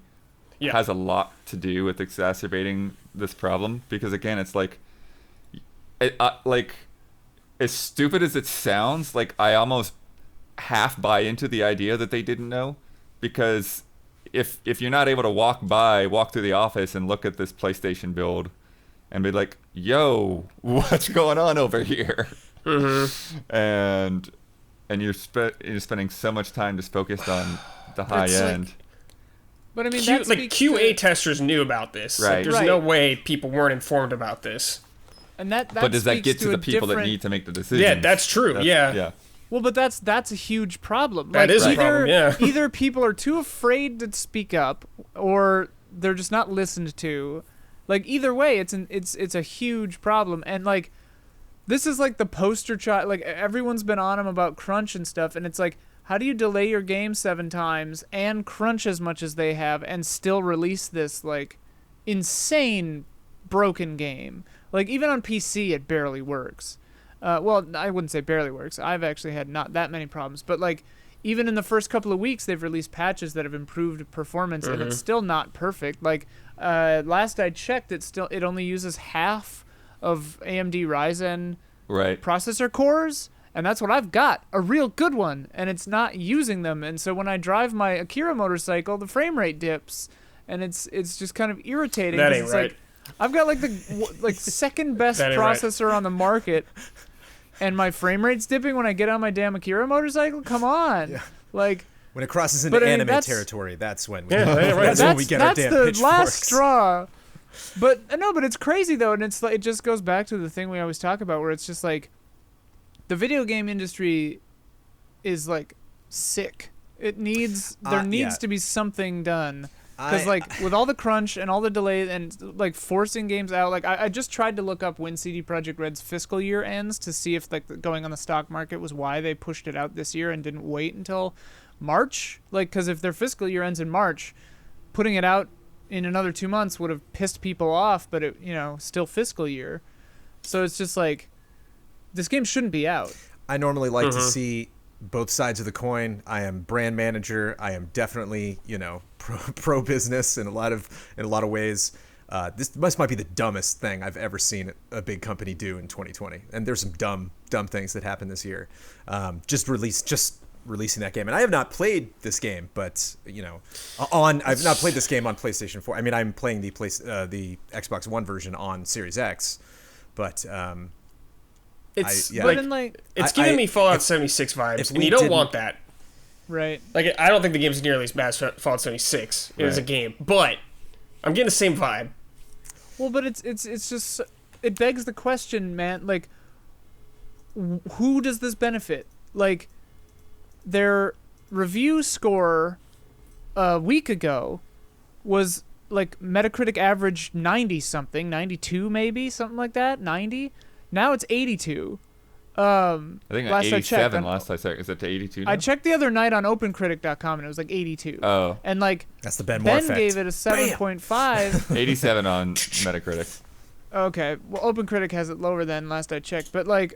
has a lot to do with exacerbating this problem, because again, it's like like as stupid as it sounds, like I almost half buy into the idea that they didn't know, because if you're not able to walk through the office and look at this PlayStation build and be like, yo, what's going on over here? And and you're spending so much time just focused on the high It's end. But I mean, Q, that like speaks QA to, testers knew about this. Like, Right. there's Right. no way people weren't informed about this. and that But does that speaks get to a the people that different- need to make the decision? Yeah, that's true. Yeah. Well, but that's a huge problem. That is a either, problem, yeah. either people are too afraid to speak up, or they're just not listened to. Like either way, it's a huge problem. And like, this is like the poster child. Like everyone's been on him about crunch and stuff, and it's like, how do you delay your game 7 times and crunch as much as they have and still release this like insane broken game? Like even on PC, it barely works. Well, I wouldn't say barely works. I've actually had not that many problems, but like even in the first couple of weeks, they've released patches that have improved performance, and it's still not perfect. Like last I checked, it only uses half of AMD Ryzen processor cores, and that's what I've got, a real good one, and it's not using them. And so when I drive my Akira motorcycle, the frame rate dips, and it's just kind of irritating. That 'cause ain't it's right. like I've got like the second best That ain't right. processor on the market. And my frame rate's dipping when I get on my damn Akira motorcycle? Come on. Yeah. Like, When it crosses into But I mean, anime that's- territory, that's when we, Yeah, right. that's when we get our that's damn the pitchforks. last straw. But no, but it's crazy though, and it's like it just goes back to the thing we always talk about, where it's just like the video game industry is like sick. There needs yeah. to be something done. Because I- like with all the crunch and all the delay and like forcing games out, like I just tried to look up when CD Projekt Red's fiscal year ends to see if like going on the stock market was why they pushed it out this year and didn't wait until March. Like, because if their fiscal year ends in March, putting it out in another 2 months would have pissed people off, but it, still fiscal year. So it's just like, this game shouldn't be out. I normally like to see both sides of the coin. I am brand manager. I am definitely, pro business in a lot of ways. This might be the dumbest thing I've ever seen a big company do in 2020. And there's some dumb things that happened this year. Just releasing that game. And I have not played this game, but I've not played this game on PlayStation 4. I mean, I'm playing the Xbox One version on Series X, but It's But in like, it's giving me Fallout 76 vibes, and you don't want that. right. Like, I don't think the game's nearly as bad as Fallout 76 as a game, but I'm getting the same vibe. Well, but it's just, it begs the question, man, like, who does this benefit? Like, their review score a week ago was like Metacritic average 90 something, 92 maybe, something like that, 90. Now it's 82. I think last I 87 checked, last I checked. Is it to 82 now? I checked the other night on OpenCritic.com and it was like 82. Oh. And like that's the Ben Moore Ben effect. gave it a 7.5. 87 on Metacritic. Okay, well, OpenCritic has it lower than last I checked, but like,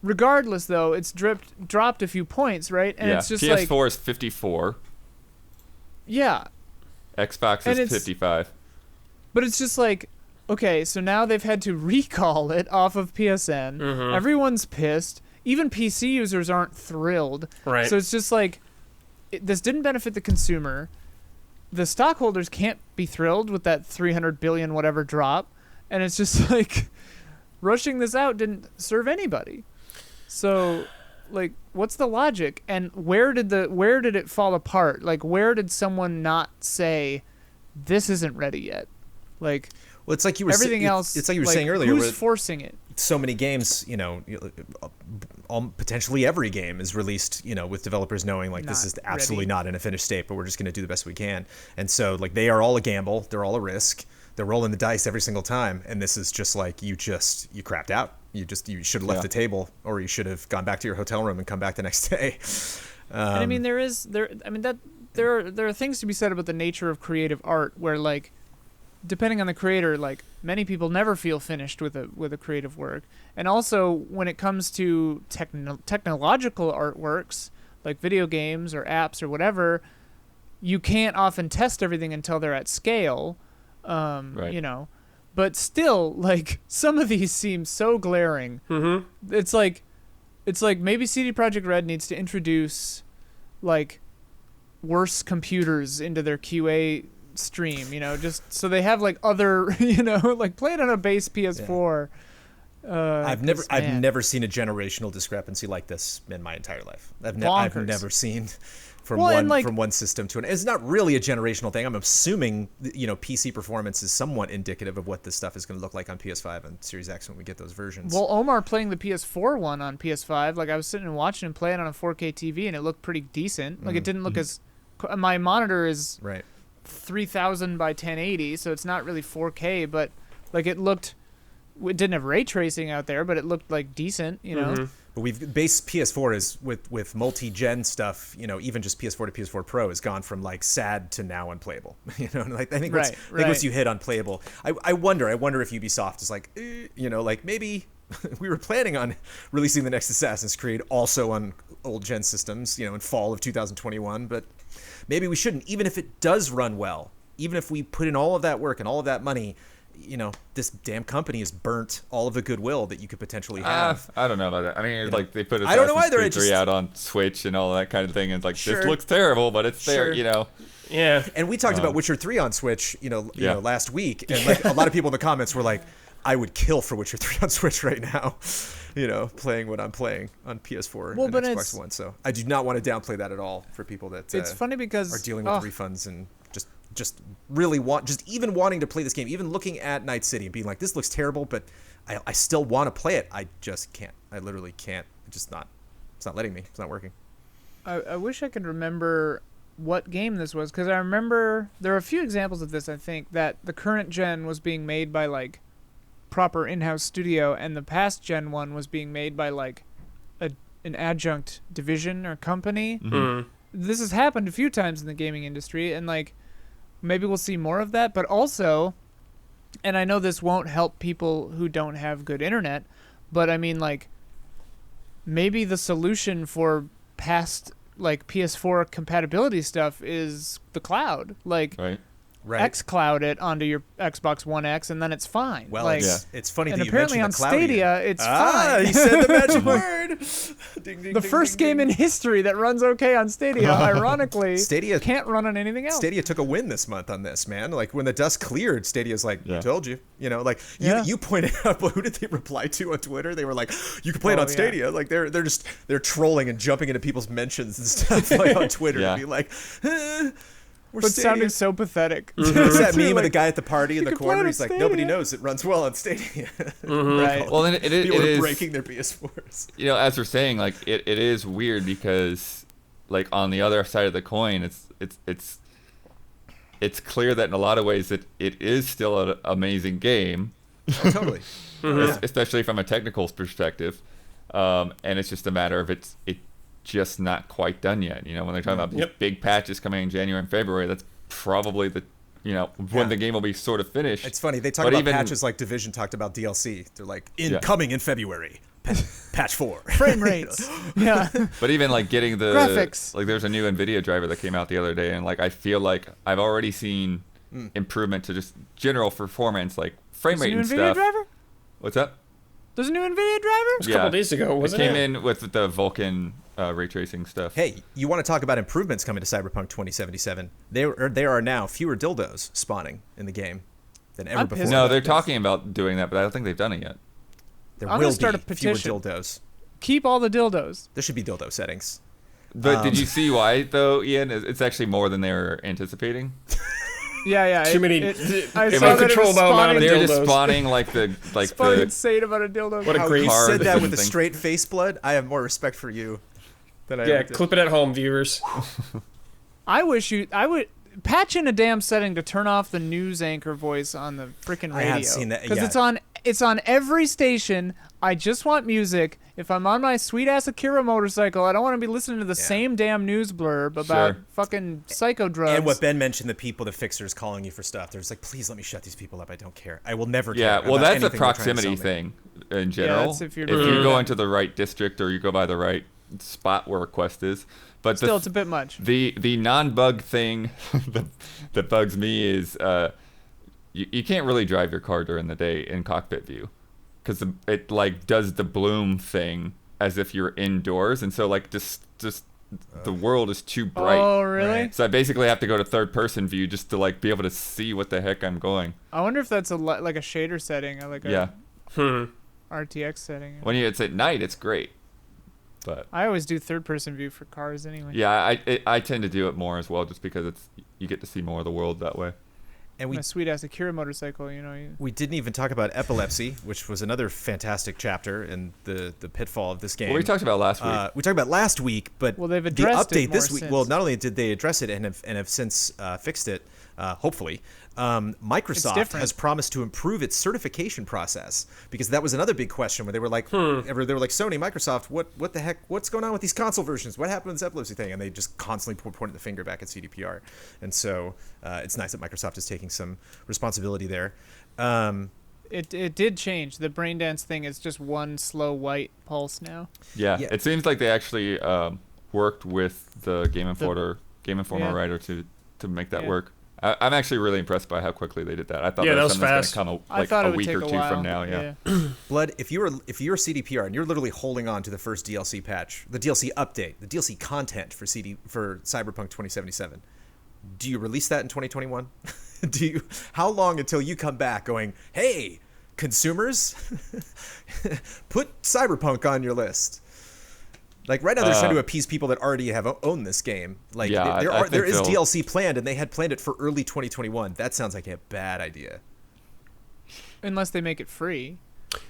regardless though, it's dropped a few points, right? And yeah. it's just PS4 like, is 54. yeah, Xbox And is it's- 55. but it's just like, okay, so now they've had to recall it off of PSN. Everyone's pissed. Even PC users aren't thrilled. Right. So it's just like, this didn't benefit the consumer. The stockholders can't be thrilled with that 300 billion whatever drop. And it's just like, rushing this out didn't serve anybody. So, like, what's the logic? And where did it fall apart? Like, where did someone not say, this isn't ready yet? Like, Well, it's like you were everything else. It's like you were saying earlier. Who's where forcing it? so many games, potentially every game is released, with developers knowing like this Not is absolutely ready. not in a finished state, but we're just going to do the best we can. And so like they are all a gamble. They're all a risk. They're rolling the dice every single time. And this is just like you crapped out. You should have left Yeah. the table, or you should have gone back to your hotel room and come back the next day. And I mean, there are things to be said about the nature of creative art, where like, depending on the creator, like many people never feel finished with a creative work. And also when it comes to technological artworks, like video games or apps or whatever, you can't often test everything until they're at scale. Right. But still, like, some of these seem so glaring. Mm-hmm. It's like maybe CD Projekt Red needs to introduce like worse computers into their QA stream, just so they have like other, like play it on a base PS4 I've man. never seen a generational discrepancy like this in my entire life. I've Bonkers. never seen from Well, and, one like- from one system to another. It's not really a generational thing. I'm assuming PC performance is somewhat indicative of what this stuff is going to look like on PS5 and Series X when we get those versions. Well, Omar playing the PS4 one on PS5, like I was sitting and watching him play it on a 4K TV, and it looked pretty decent. Like it didn't look as. My monitor is right. 3000 by 1080, so it's not really 4K, but like it didn't have ray tracing out there, but it looked like decent, you know. But we've base PS4 is with multi-gen stuff, even just PS4 to PS4 Pro has gone from like sad to now unplayable. Like I think once you hit unplayable, I wonder if Ubisoft is like, like maybe we were planning on releasing the next Assassin's Creed also on old gen systems, in fall of 2021, but maybe we shouldn't, even if it does run well, even if we put in all of that work and all of that money. This damn company has burnt all of the goodwill that you could potentially have. I don't know about that. I mean, like they put I don't know Assassin's either, Creed 3 out on Switch and all that kind of thing, and it's like Sure. this looks terrible, but it's there, Yeah. And we talked about Witcher 3 on Switch, last week, and like a lot of people in the comments were like, "I would kill for Witcher 3 on Switch right now," playing what I'm playing on PS4 and Xbox One. So I do not want to downplay that at all for people that It's funny because are dealing with refunds and just really even wanting to play this game, even looking at Night City and being like, this looks terrible, but I still want to play it. I just can't. I literally can't. It's not letting me. It's not working. I wish I could remember what game this was, because I remember there are a few examples of this, I think, that the current gen was being made by like proper in-house studio, and the past gen one was being made by like an adjunct division or company. This has happened a few times in the gaming industry, and like maybe we'll see more of that. But also, and I know this won't help people who don't have good internet, but I mean, like, maybe the solution for past like PS4 compatibility stuff is the cloud. Like, Right. xCloud it onto your Xbox One X, and then it's fine. Well, like, it's funny and that you apparently mentioned on the cloud Stadia, again. it's fine. You said the magic word. Ding, ding, The ding, first ding, game ding. in history that runs okay on Stadia, ironically, Stadia can't run on anything else. Stadia took a win this month on this, man. Like when the dust cleared, Stadia's like, I told you. You pointed out, but who did they reply to on Twitter? They were like, you can play it on Stadia. Like they're trolling and jumping into people's mentions and stuff like on Twitter and be like, but sounding so pathetic. It's that meme of the Like, guy at the party in the can play it corner. on He's like, Stadia. nobody knows it runs well on Stadia. Right. Well, then it People are is breaking their PS4s. as we're saying, like it is weird because, like, on the other side of the coin, it's clear that in a lot of ways it is still an amazing game, Totally. especially from a technical perspective, and it's just a matter of it just not quite done yet. When they're talking about these big patches coming in January and February, that's probably the when the game will be sort of finished. It's funny. They talk about patches like Division talked about DLC. They're like, coming in February. Patch 4. Frame rates. Yeah. But even like getting the graphics. like there's a new NVIDIA driver that came out the other day, and like I feel like I've already seen improvement to just general performance, like frame rate and There's a new NVIDIA stuff. driver? What's up? There's a new NVIDIA driver? A couple days ago, wasn't it? Came in with the Vulkan ray tracing stuff. Hey, you want to talk about improvements coming to Cyberpunk 2077? There are now fewer dildos spawning in the game than ever before. No, they're talking about doing that, but I don't think they've done it yet. There I'm will gonna start be a petition. fewer dildos. Keep all the dildos. There should be dildo settings. But did you see why, though, Ian? It's actually more than they were anticipating. Yeah. Too many. I It saw was that it was controllable amount of spawning. They're just dildos. spawning like Spawning insane about a dildo. What a How great you said card that with a thing. straight face, Blood. I have more respect for you than I Yeah, ever did. clip it at home, viewers. I would patch in a damn setting to turn off the news anchor voice on the freaking radio. I have seen that, Because yeah. it's on every station. I just want music. If I'm on my sweet ass Akira motorcycle, I don't want to be listening to the same damn news blurb about fucking psycho drugs. And what Ben mentioned, the people, the fixers calling you for stuff. They're just like, please let me shut these people up. I don't care. I will never care. Yeah, well, about that's a anything they're trying to proximity sell me. thing in general. that's if you're you doing go that. into the right district or you go by the right spot where a quest is. But Still, it's a bit much. The non-bug thing that bugs me is you can't really drive your car during the day in cockpit view because it like does the bloom thing as if you're indoors, and so like just the world is too bright. Oh, really? Right. So I basically have to go to third-person view just to like be able to see what the heck I'm going. I wonder if that's like a shader setting. Or like Yeah. RTX setting. When it's at night, it's great. But I always do third-person view for cars anyway. yeah, I tend to do it more as well, just because you get to see more of the world that way. And A sweet-ass Akira motorcycle, you know. we didn't even talk about epilepsy, which was another fantastic chapter in the pitfall of this game. Well, we talked about last week. We talked about last week, but Well, they've the addressed it update more this week. since. Well, not only did they address it and have since fixed it, hopefully, Microsoft different. has promised to improve its certification process, because that was another big question where they were like, they were like, Sony, Microsoft, what the heck, what's going on with these console versions? What happened with this epilepsy thing? And they just constantly pointed the finger back at CDPR. And so it's nice that Microsoft is taking some responsibility there. It did change. The brain dance thing is just one slow white pulse now. Yeah, Yeah. it seems like they actually worked with the Game Informer Yeah. writer to make that Yeah. work. I'm actually really impressed by how quickly they did that. I thought Yeah, that that was was something fast. that's going to come I thought a it would week take or a two while. from now. Yeah. Blood, if you're CDPR and you're literally holding on to the first DLC patch, the DLC update, the DLC content for Cyberpunk 2077, do you release that in 2021? How long until you come back going, hey, consumers, put Cyberpunk on your list? Like right now, they're trying to appease people that already have owned this game. Like Yeah, I think there is they'll- DLC planned, and they had planned it for early 2021. That sounds like a bad idea. Unless they make it free.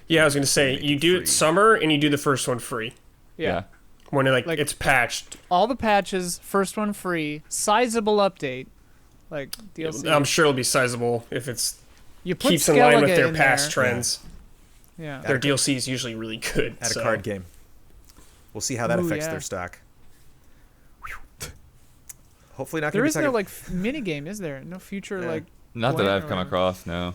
Yeah, I was gonna say Make you it do free. it summer and you do the first one free Yeah. when Like- it's patched. All the patches, first one free, sizable update. Like DLC. I'm sure it'll be sizable if it's you put keeps in line with Skellige their in past there. trends. Yeah. Their DLC is usually really good. At so. a card game. We'll see how that Ooh, affects yeah. their stock. Hopefully not There going to is be no like mini game, is there? No future Yeah. like. Not that Gwent I've or come whatever. across. No.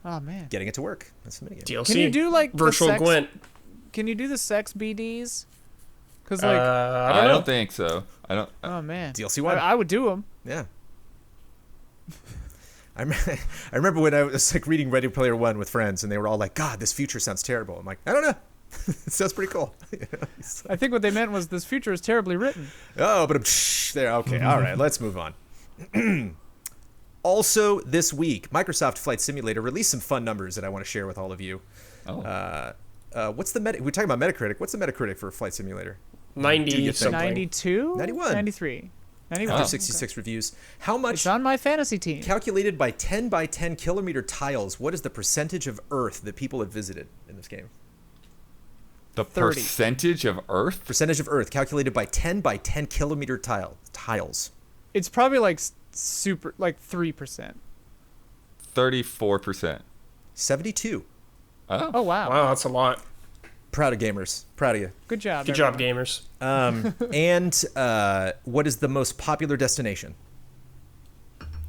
Oh man. getting it to work. That's the minigame. DLC. Can you do like the virtual sex- Gwent? Can you do the sex BDs? Because like, I don't know. think so. I don't. oh man, DLC one. I would do them. Yeah. I remember when I was like reading Ready Player One with friends, and they were all like, "God, this future sounds terrible." I'm like, I don't know. It sounds pretty cool. I think what they meant was this future is terribly written. Oh, but there. Okay, all right. Let's move on. Also, this week, Microsoft Flight Simulator released some fun numbers that I want to share with all of you. Oh. What's the We're talking about Metacritic. What's the Metacritic for Flight Simulator? 90 Do you think? something. 92, 91. 93, 91. After 66 reviews, how much? It's on my fantasy team. Calculated by 10 by 10 kilometer tiles, what is the percentage of Earth that people have visited in this game? The 30. percentage of Earth? Percentage of Earth calculated by 10 by 10 kilometer tiles. It's probably like super, like 3%. 34%. 72. Oh wow. Wow, that's a lot. Proud of gamers. Proud of you. Good job. Good job, everyone. gamers. And what is the most popular destination?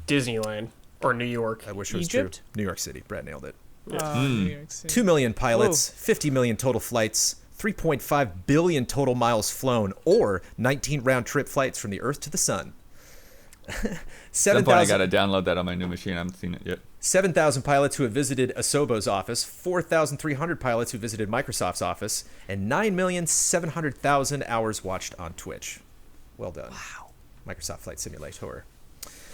Disneyland or New York. I wish it was Egypt? true. New York City. Brad nailed it. New York City. 2 million pilots, 50 million total flights, 3.5 billion total miles flown, or 19 round-trip flights from the Earth to the Sun. At some point, I 7,000 got to download that on my new machine. I haven't seen it yet. 7,000 pilots who have visited Asobo's office, 4,300 pilots who visited Microsoft's office, and 9,700,000 hours watched on Twitch. Well done. Wow. Microsoft Flight Simulator.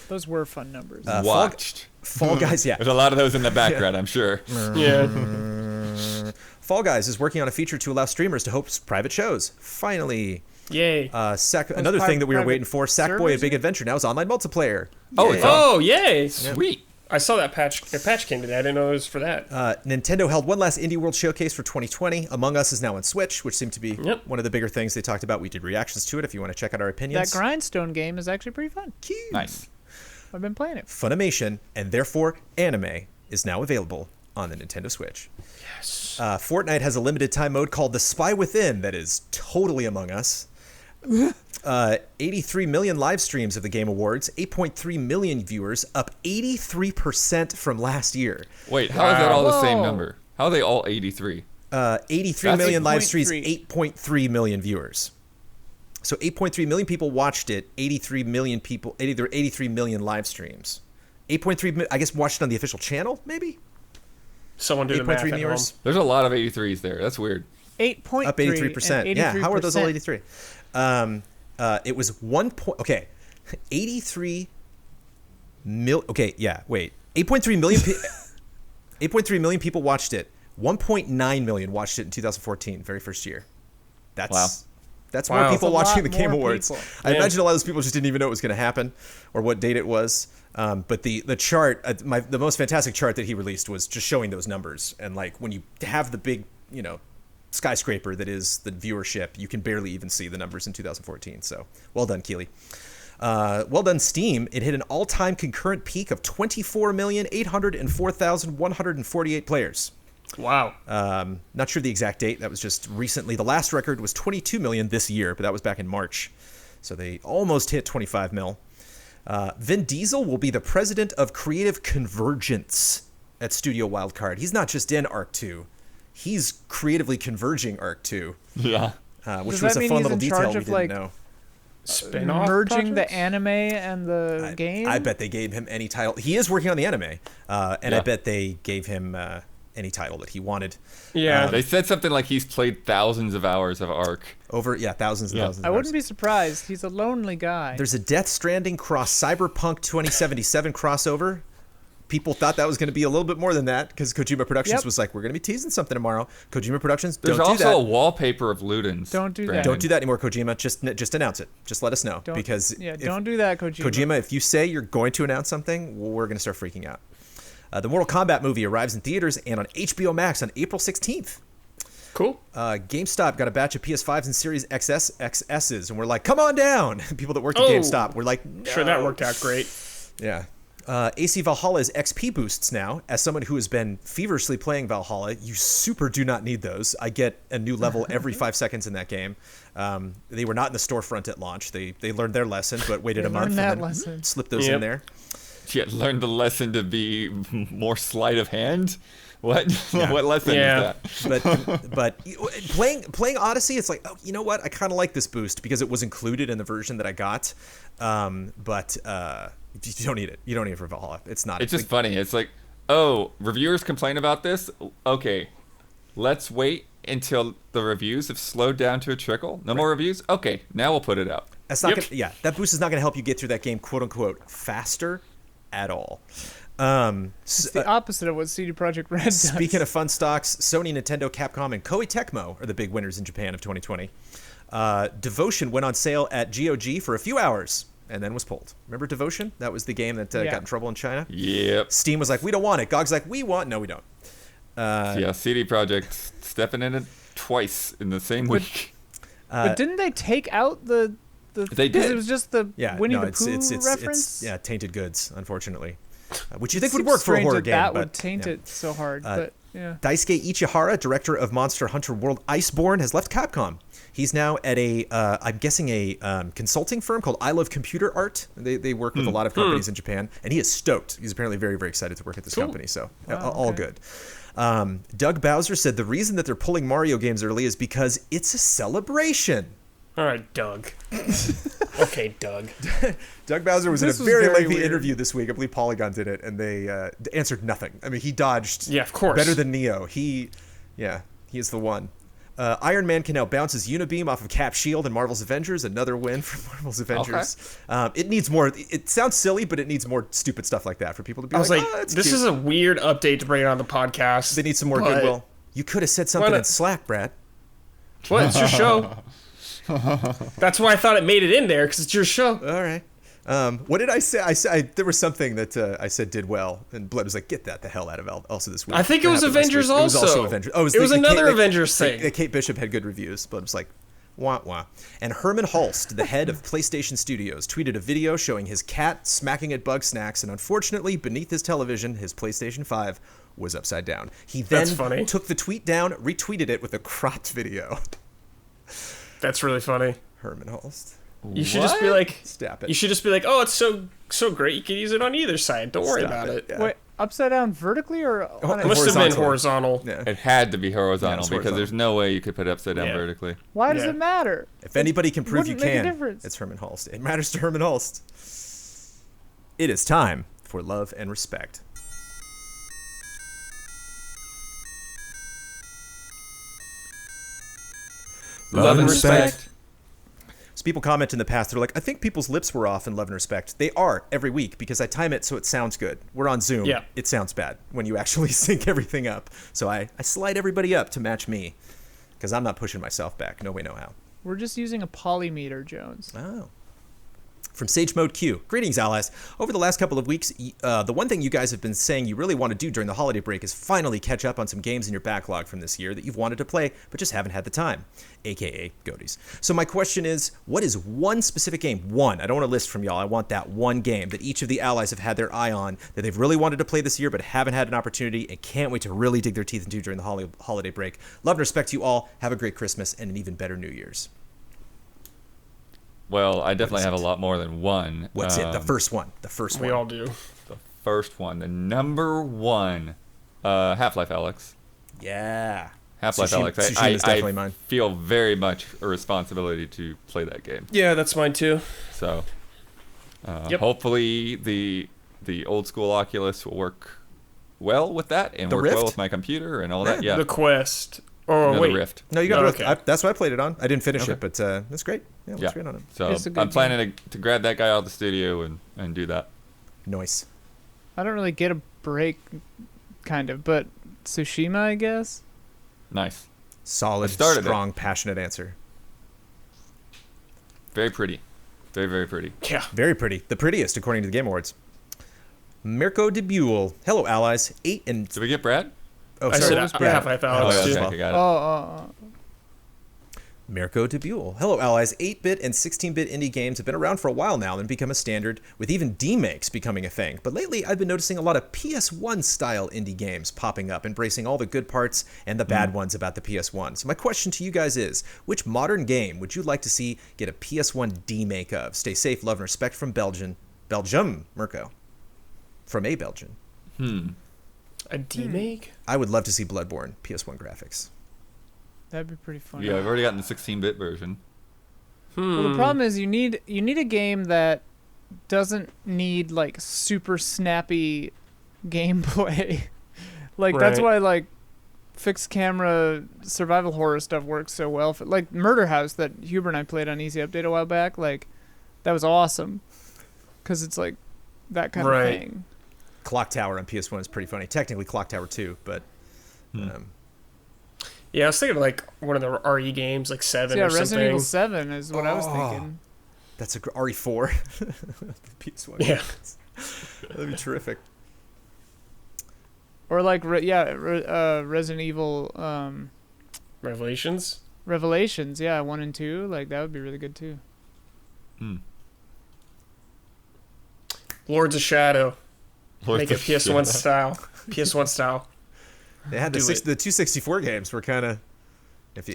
Those were fun numbers. Watched. Fall Guys, yeah. There's a lot of those in the background, I'm sure. Yeah. Fall Guys is working on a feature to allow streamers to host private shows. Finally. Yay. Another thing that we were waiting for, Sackboy: A servers? Big Adventure now is online multiplayer. Oh, it's Oh, yay. Sweet. I saw that patch. The patch came today. I didn't know it was for that. Nintendo held one last Indie World Showcase for 2020. Among Us is now on Switch, which seemed to be Yep. one of the bigger things they talked about. We did reactions to it if you want to check out our opinions. That Grindstone game is actually pretty fun. Cute. Nice. I've been playing it. Funimation, and therefore anime, is now available on the Nintendo Switch. Yes. Fortnite has a limited time mode called The Spy Within that is totally Among Us. 83 million live streams of the Game Awards, 8.3 million viewers, up 83% from last year. Wait, how is that all the same Whoa. number? How are they all 83? 83 That's million live streams, 8.3. 8.3 million viewers. So 8.3 million people watched it, 83 million people, 83 million live streams. 8.3, I guess, watched it on the official channel, maybe? Someone do the math 8.3 at home. viewers, There's a lot of 83s there. That's weird. 8.3 up 83%. and Yeah, how are those all 83%? 83? It was 83 mil. Okay, yeah, wait. 8.3 million. 8.3 million people watched it. 1.9 million watched it in 2014, very first year. That's Wow. That's Wow. more people That's a watching lot the Game more Awards. people. I Yeah. imagine a lot of those people just didn't even know it was going to happen or what date it was. But the chart, the most fantastic chart that he released was just showing those numbers. And like when you have the big, skyscraper that is the viewership, you can barely even see the numbers in 2014. So well done, Keeley. Well done, Steam. It hit an all-time concurrent peak of 24,804,148 players. Wow. Not sure the exact date. That was just recently. The last record was 22 million this year, but that was back in March. So they almost hit 25 mil. Vin Diesel will be the president of creative convergence at Studio Wildcard. He's not just in Arc 2. He's creatively converging Arc 2, Yeah. which Does was that a mean fun he's little in detail charge we of, didn't like, know. Spin-off merging the projects? anime and the game? I bet they gave him any title. He is working on the anime, and I bet they gave him any title that he wanted. Yeah. They said something like he's played thousands of hours of Ark. Thousands and Yeah. thousands. I of wouldn't hours. be surprised. He's a lonely guy. There's a Death Stranding cross Cyberpunk 2077 crossover. People thought that was going to be a little bit more than that because Kojima Productions Yep. was like, we're going to be teasing something tomorrow. Kojima Productions, There's don't do also that. a wallpaper of Ludens. Don't do that. Brandon. Don't do that anymore, Kojima. Just announce it. Just let us know. Don't- Because don't do that, Kojima. Kojima, if you say you're going to announce something, we're going to start freaking out. The Mortal Kombat movie arrives in theaters and on HBO Max on April 16th. Cool. GameStop got a batch of PS5s and Series XS's, and we're like, come on down. People that worked at Oh. GameStop, we're like, no. Sure, that worked out great. Yeah. AC Valhalla is XP boosts now. As someone who has been feverishly playing Valhalla, you super do not need those. I get a new level every 5 seconds in that game. They were not in the storefront at launch. They learned their lesson, but waited They a month learned and that then lesson. slipped those in Yep. there. Yeah, learned the lesson to be more sleight of hand. What? Yeah. What lesson Yeah. is that? But playing Odyssey, it's like, oh, you know what? I kind of like this boost because it was included in the version that I got. But you don't need it. You don't need it for Valhalla. It's not. It's just funny. It's like, oh, reviewers complain about this. Okay, let's wait until the reviews have slowed down to a trickle. No more reviews. Okay, now we'll put it out. That's not Yep. gonna, that boost is not going to help you get through that game, quote unquote, faster at all. It's the opposite of what CD Projekt Red does. Speaking of fun stocks, Sony, Nintendo, Capcom, and Koei Tecmo are the big winners in Japan of 2020. Devotion went on sale at GOG for a few hours and then was pulled. Remember Devotion? That was the game that got in trouble in China. Yep. Steam was like, we don't want it. GOG's like, we want. No, we don't. Yeah, CD Projekt stepping in it twice in the same week. But didn't they take out the They 'cause did. It was just the Yeah, Winnie no, the it's Pooh reference. yeah, tainted goods, unfortunately, which you think Seems would work for a strange horror that game, that but would taint yeah. it so hard. But yeah. Daisuke Ichihara, director of Monster Hunter World Iceborne, has left Capcom. He's now at I'm guessing a consulting firm called I Love Computer Art. They work with a lot of companies in Japan, and he is stoked. He's apparently very, very excited to work at this Cool. company, so Wow, all okay. good. Doug Bowser said the reason that they're pulling Mario games early is because it's a celebration. All right, Doug. Okay, Doug. Doug Bowser was This in a was very very lengthy weird. interview this week. I believe Polygon did it, and they answered nothing. I mean, he dodged Yeah, of course. better than Neo. He is the one. Iron Man can now bounce his Unibeam off of Cap's shield in Marvel's Avengers. Another win for Marvel's Avengers. It needs more. It sounds silly, but it needs more stupid stuff like that for people to be I was like, oh, that's this cute. is a weird update to bring on the podcast. They need some more but- goodwill. You could have said something not? in Slack, Brad. What? It's your show. That's why I thought it made it in there, because it's your show. All right. What did I say? There was something that I said did well, and Blood was like, "Get that the hell out of also this week." I think it That was happened last Avengers week. It was also also. Avengers. Oh, It was another Avengers Kate, thing. Kate Bishop had good reviews. Blood was like, "Wah wah." And Herman Hulst, the head of PlayStation Studios, tweeted a video showing his cat smacking at bug snacks, and unfortunately, beneath his television, his PlayStation 5 was upside down. He then That's funny. took the tweet down, retweeted it with a cropped video. That's really funny. Herman Hulst. You should just be like, Stop it. you should just be like, oh, it's so great. You can use it on either side. Don't worry Stop about it. Yeah. Wait, upside down vertically or on It a, It must have been Horizontally. horizontal. Yeah. It had to be horizontal it's because horizontal. there's no way you could put it upside down Yeah. vertically. Why does Yeah. it matter? If anybody can prove you Wouldn't make a can, difference. it's Herman Hulst. It matters to Herman Hulst. It is time for love and respect. Love and respect. So people comment in the past, they're like, I think people's lips were off in Love and Respect. They are every week because I time it so it sounds good. We're on Zoom. Yeah. It sounds bad when you actually sync everything up. So I slide everybody up to match me because I'm not pushing myself back. No way, no how. We're just using a polymeter, Jones. Oh. From Sage Mode Q. Greetings, allies. Over the last couple of weeks, the one thing you guys have been saying you really want to do during the holiday break is finally catch up on some games in your backlog from this year that you've wanted to play but just haven't had the time, aka Goaties. So my question is, what is one specific game, one, I don't want a list from y'all, I want that one game that each of the allies have had their eye on that they've really wanted to play this year but haven't had an opportunity and can't wait to really dig their teeth into during the holiday break. Love and respect to you all. Have a great Christmas and an even better New Year's. Well, I definitely have a lot more than one. What's it? The first one. The first one. We all do. The first one. The number one. Half-Life Alex. Yeah. Half-Life Alex. Tsushima's definitely mine. Feel very much a responsibility to play that game. Yeah, that's mine too. So, hopefully the old school Oculus will work well with that and work well with my computer and all that. Yeah. The Quest. Oh, no, wait. the Rift. No, you got Oh, the Rift. okay. That's what I played it on. I didn't finish Okay. it, but that's great. Yeah, looks great on it. So It's a good I'm planning to grab that guy out of the studio and do that. Nice. I don't really get a break, kind of, but Tsushima, I guess. Nice. Solid, strong, passionate answer. Very pretty. Very, very pretty. Yeah. Very pretty. The prettiest, according to the Game Awards. Mirko de Buell. Hello, allies. 8 and... Did we get Brad? Oh, I sorry. said Half-Life Alex Oh, too. yeah, okay, got it. Oh, Mirko de Buell. Hello, allies. 8-bit and 16-bit indie games have been around for a while now and become a standard, with even demakes becoming a thing. But lately, I've been noticing a lot of PS1-style indie games popping up, embracing all the good parts and the bad ones about the PS1. So my question to you guys is, which modern game would you like to see get a PS1 demake of? Stay safe, love, and respect from Belgium, Mirko. From a Belgian. A demake? I would love to see Bloodborne PS1 graphics. that'd be pretty funny. Yeah, I've already gotten the 16-bit version. Well, the problem is you need a game that doesn't need like super snappy gameplay. Like that's Right. why like fixed camera survival horror stuff works so well. Like Murder House that Huber and I played on Easy Update a while back. Like that was awesome because it's like that kind of thing. Clock Tower on PS1 is pretty funny. Technically Clock Tower 2, but... Yeah, I was thinking of like one of the RE games, like 7 Yeah, or Resident something. Evil 7 is what I was thinking. That's a RE4. PS1. Yeah. That'd be terrific. Or like Resident Evil Revelations. Revelations, 1 and 2, like that would be really good too. Lords of Shadow. Make it Lords of PS1 Shadow. style. PS1 style. They had the Do it. 264 games were kind of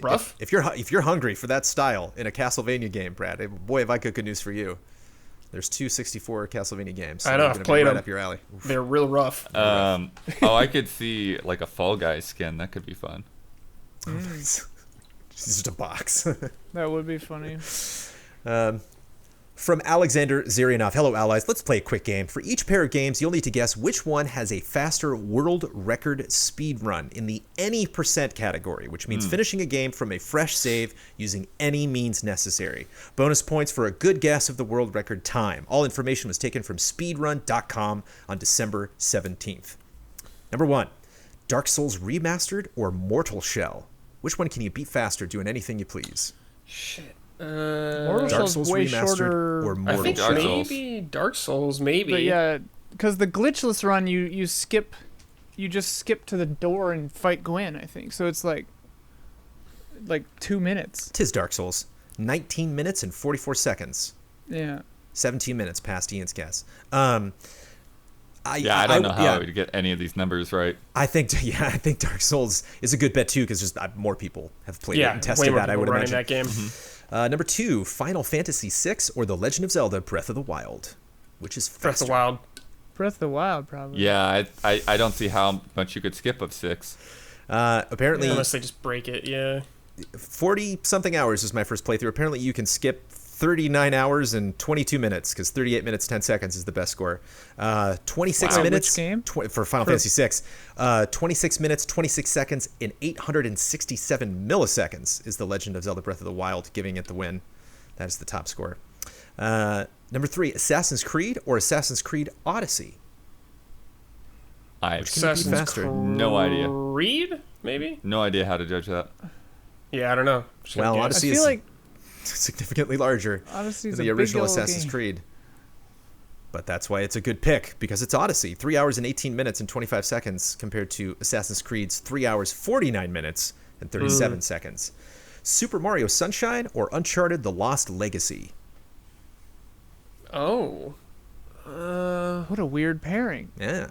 Rough? If you're hungry for that style in a Castlevania game, Brad, boy, have I got good news for you. There's 264 Castlevania games. So I know, they're I've gonna be played right them. up your alley. They're real rough. I could see like a Fall Guys skin. That could be fun. It's just a box. That would be funny. From Alexander Zarianov. Hello, allies. Let's play a quick game. For each pair of games, you'll need to guess which one has a faster world record speed run in the any % category, which means finishing a game from a fresh save using any means necessary. Bonus points for a good guess of the world record time. All information was taken from speedrun.com on December 17th. Number 1, Dark Souls Remastered or Mortal Shell? Which one can you beat faster doing anything you please? Shit. Mortal Dark Souls Souls way Remastered shorter. or I Mortal think Shell? Dark Souls. maybe Dark Souls, maybe. But yeah, because the glitchless run, you just skip to the door and fight Gwen, I think. So it's like 2 minutes. Tis Dark Souls. 19 minutes and 44 seconds. Yeah. 17 minutes past Ian's guess. I don't know how I would get any of these numbers right. I think Dark Souls is a good bet too because just more people have played it and way tested more that. I people would running imagine. that game. Number 2, Final Fantasy VI or The Legend of Zelda: Breath of the Wild, which is Breath of faster? the Wild. Breath of the Wild, probably. Yeah, I don't see how much you could skip of 6. Apparently, Unless they just break it, yeah. 40 something hours was my first playthrough. Apparently, you can skip 39 hours and 22 minutes because 38 minutes 10 seconds is the best score. 26 Wow. minutes Which game? For Final Fantasy VI. 26 minutes 26 seconds and 867 milliseconds is The Legend of Zelda: Breath of the Wild, giving it the win. That is the top score. Number 3, Assassin's Creed or Assassin's Creed Odyssey? I Which can be faster? No idea. Creed, maybe? No idea how to judge that. Yeah, I don't know. Just gonna Well, guess. Odyssey I feel is like significantly larger Odyssey's than a the original big old Assassin's game. Creed. But that's why it's a good pick, because it's Odyssey. 3 hours and 18 minutes and 25 seconds compared to Assassin's Creed's 3 hours, 49 minutes and 37 seconds. Super Mario Sunshine or Uncharted The Lost Legacy? Oh. What a weird pairing. Yeah.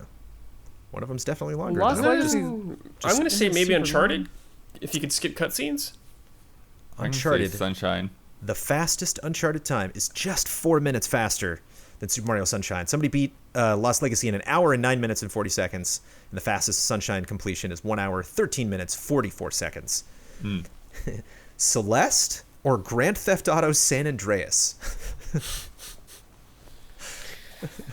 One of them's definitely longer. Lost than the other. Legacy- I'm going to say isn't maybe Super Uncharted. Mario? If you could skip cutscenes. I can say Uncharted. Sunshine. The fastest Uncharted time is just 4 minutes faster than Super Mario Sunshine. Somebody beat Lost Legacy in 1 hour and 9 minutes and 40 seconds, and the fastest Sunshine completion is 1 hour, 13 minutes, 44 seconds. Celeste or Grand Theft Auto San Andreas?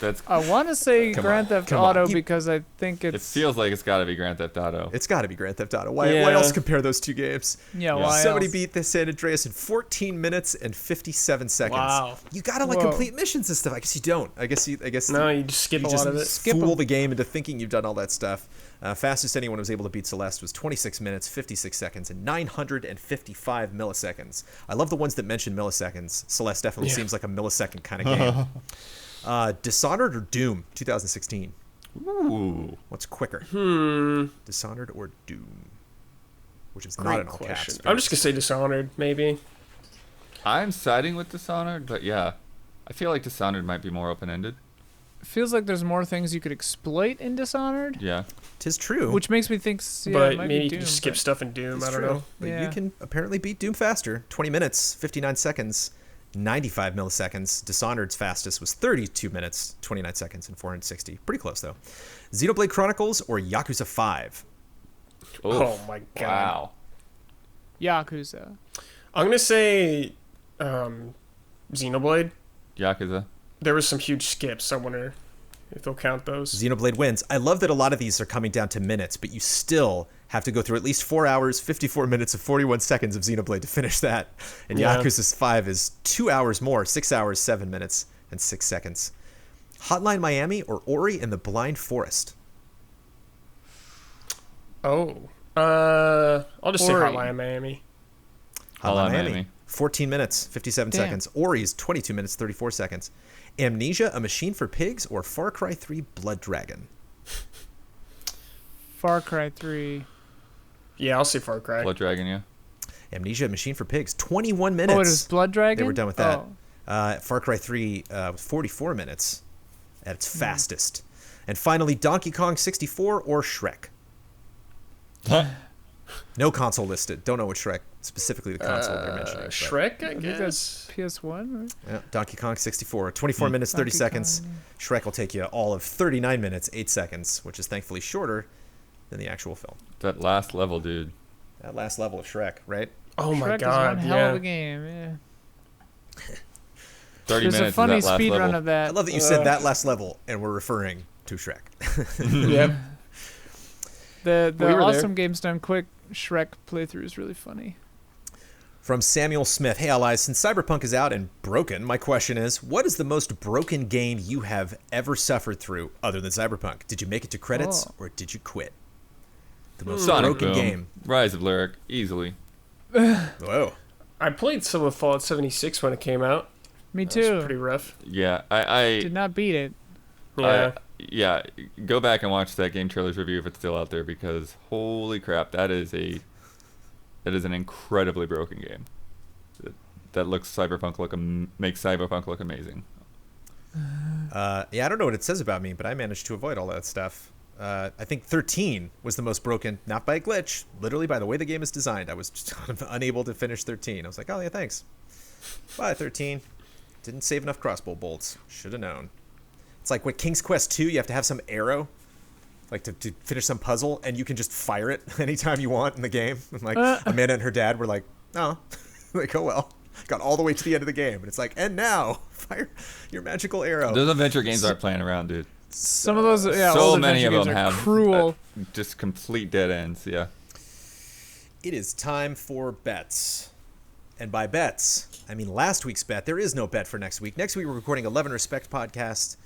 That's. I want to say Come Grand on, Theft come on. Auto You- because I think It it's feels like it's got to be Grand Theft Auto. It's got to be Grand Theft Auto. Why Yeah. else compare those two games? yeah. Why Somebody else? beat the San Andreas in 14 minutes and 57 seconds. Wow. You gotta Whoa. complete missions and stuff. I guess you don't. I guess No, you just skip a just lot of it. skip fool 'em. the game into thinking you've done all that stuff. Fastest anyone was able to beat Celeste was 26 minutes, 56 seconds, and 955 milliseconds. I love the ones that mention milliseconds. Celeste definitely Yeah. seems like a millisecond kind of game. Dishonored or Doom, 2016? Ooh. What's quicker? Dishonored or Doom? Which is not Great an all question. caps. I'm just going to say Dishonored, maybe. I'm siding with Dishonored, but yeah, I feel like Dishonored might be more open-ended. Feels like there's more things you could exploit in Dishonored, Yeah. Tis true. which makes me think. Yeah, but it might maybe be you Doom, can just skip but- stuff in Doom. It's I don't true. know. But you Yeah. can apparently beat Doom faster. 20 minutes, 59 seconds, 95 milliseconds. Dishonored's fastest was 32 minutes, 29 seconds, and 460. Pretty close, though. Xenoblade Chronicles or Yakuza 5? Oh my God. Wow. Yakuza. I'm going to say Xenoblade. Yakuza. There was some huge skips. I wonder if they'll count those. Xenoblade wins. I love that a lot of these are coming down to minutes, but you still have to go through at least 4 hours, 54 minutes, and 41 seconds of Xenoblade to finish that. And Yeah. Yakuza 5 is 2 hours more, 6 hours, 7 minutes, and 6 seconds. Hotline Miami or Ori and the Blind Forest? Oh. I'll just say Ori. Hotline Miami. Hotline Hotline Miami. 14 minutes, 57 Damn. seconds. Ori's 22 minutes, 34 seconds. Amnesia, A Machine for Pigs, or Far Cry 3 Blood Dragon? Far Cry 3. Yeah, I'll say Far Cry. Blood Dragon, yeah. Amnesia, A Machine for Pigs, 21 minutes. Oh, it was Blood Dragon? They were done with that. Oh. Far Cry 3 was 44 minutes at Hmm. its fastest. And finally, Donkey Kong 64 or Shrek? No console listed. Don't know what Shrek, specifically the console they're mentioning. but- Shrek, I I think guess. that's PS1, right? Yeah, Donkey Kong 64, 24 minutes, 30 Donkey seconds. Kong, Shrek will take you all of 39 minutes, 8 seconds, which is thankfully shorter than the actual film. That last level, dude. That last level of Shrek, right? Oh my Shrek God. is one hell Yeah. of a game, yeah. 30 There's minutes a funny is that last speed level. run of that. I love that you said that last level, and we're referring to Shrek. Yep. The We were there. Awesome Games Done Quick Shrek playthrough is really funny. From Samuel Smith. Hey, allies, since Cyberpunk is out and broken, my question is, what is the most broken game you have ever suffered through other than Cyberpunk? Did you make it to credits, Oh. or did you quit? The most Sonic broken Boom. game. Rise of Lyric, easily. Whoa. I played some of Fallout 76 when it came out. Me It was too. pretty rough. Yeah, Did not beat it. Yeah. yeah. Go back and watch that game trailer's review if it's still out there, because holy crap, that is an incredibly broken game. That makes Cyberpunk look amazing. Yeah, I don't know what it says about me, but I managed to avoid all that stuff. I think 13 was the most broken, not by a glitch, literally by the way the game is designed. I was just unable to finish 13. I was like, oh yeah, thanks. Bye, 13. Didn't save enough crossbow bolts. Should have known. It's like with King's Quest 2, you have to have some arrow, like to finish some puzzle, and you can just fire it anytime you want in the game. And like Amanda and her dad were like, oh, like, oh well. Got all the way to the end of the game, and it's like, and now fire your magical arrow. Those adventure games aren't playing around, dude. Some of those, yeah, So old many of adventure them games are have cruel. just complete dead ends. Yeah. It is time for bets. And by bets, I mean last week's bet. There is no bet for next week. Next week we're recording 11 Respect podcast.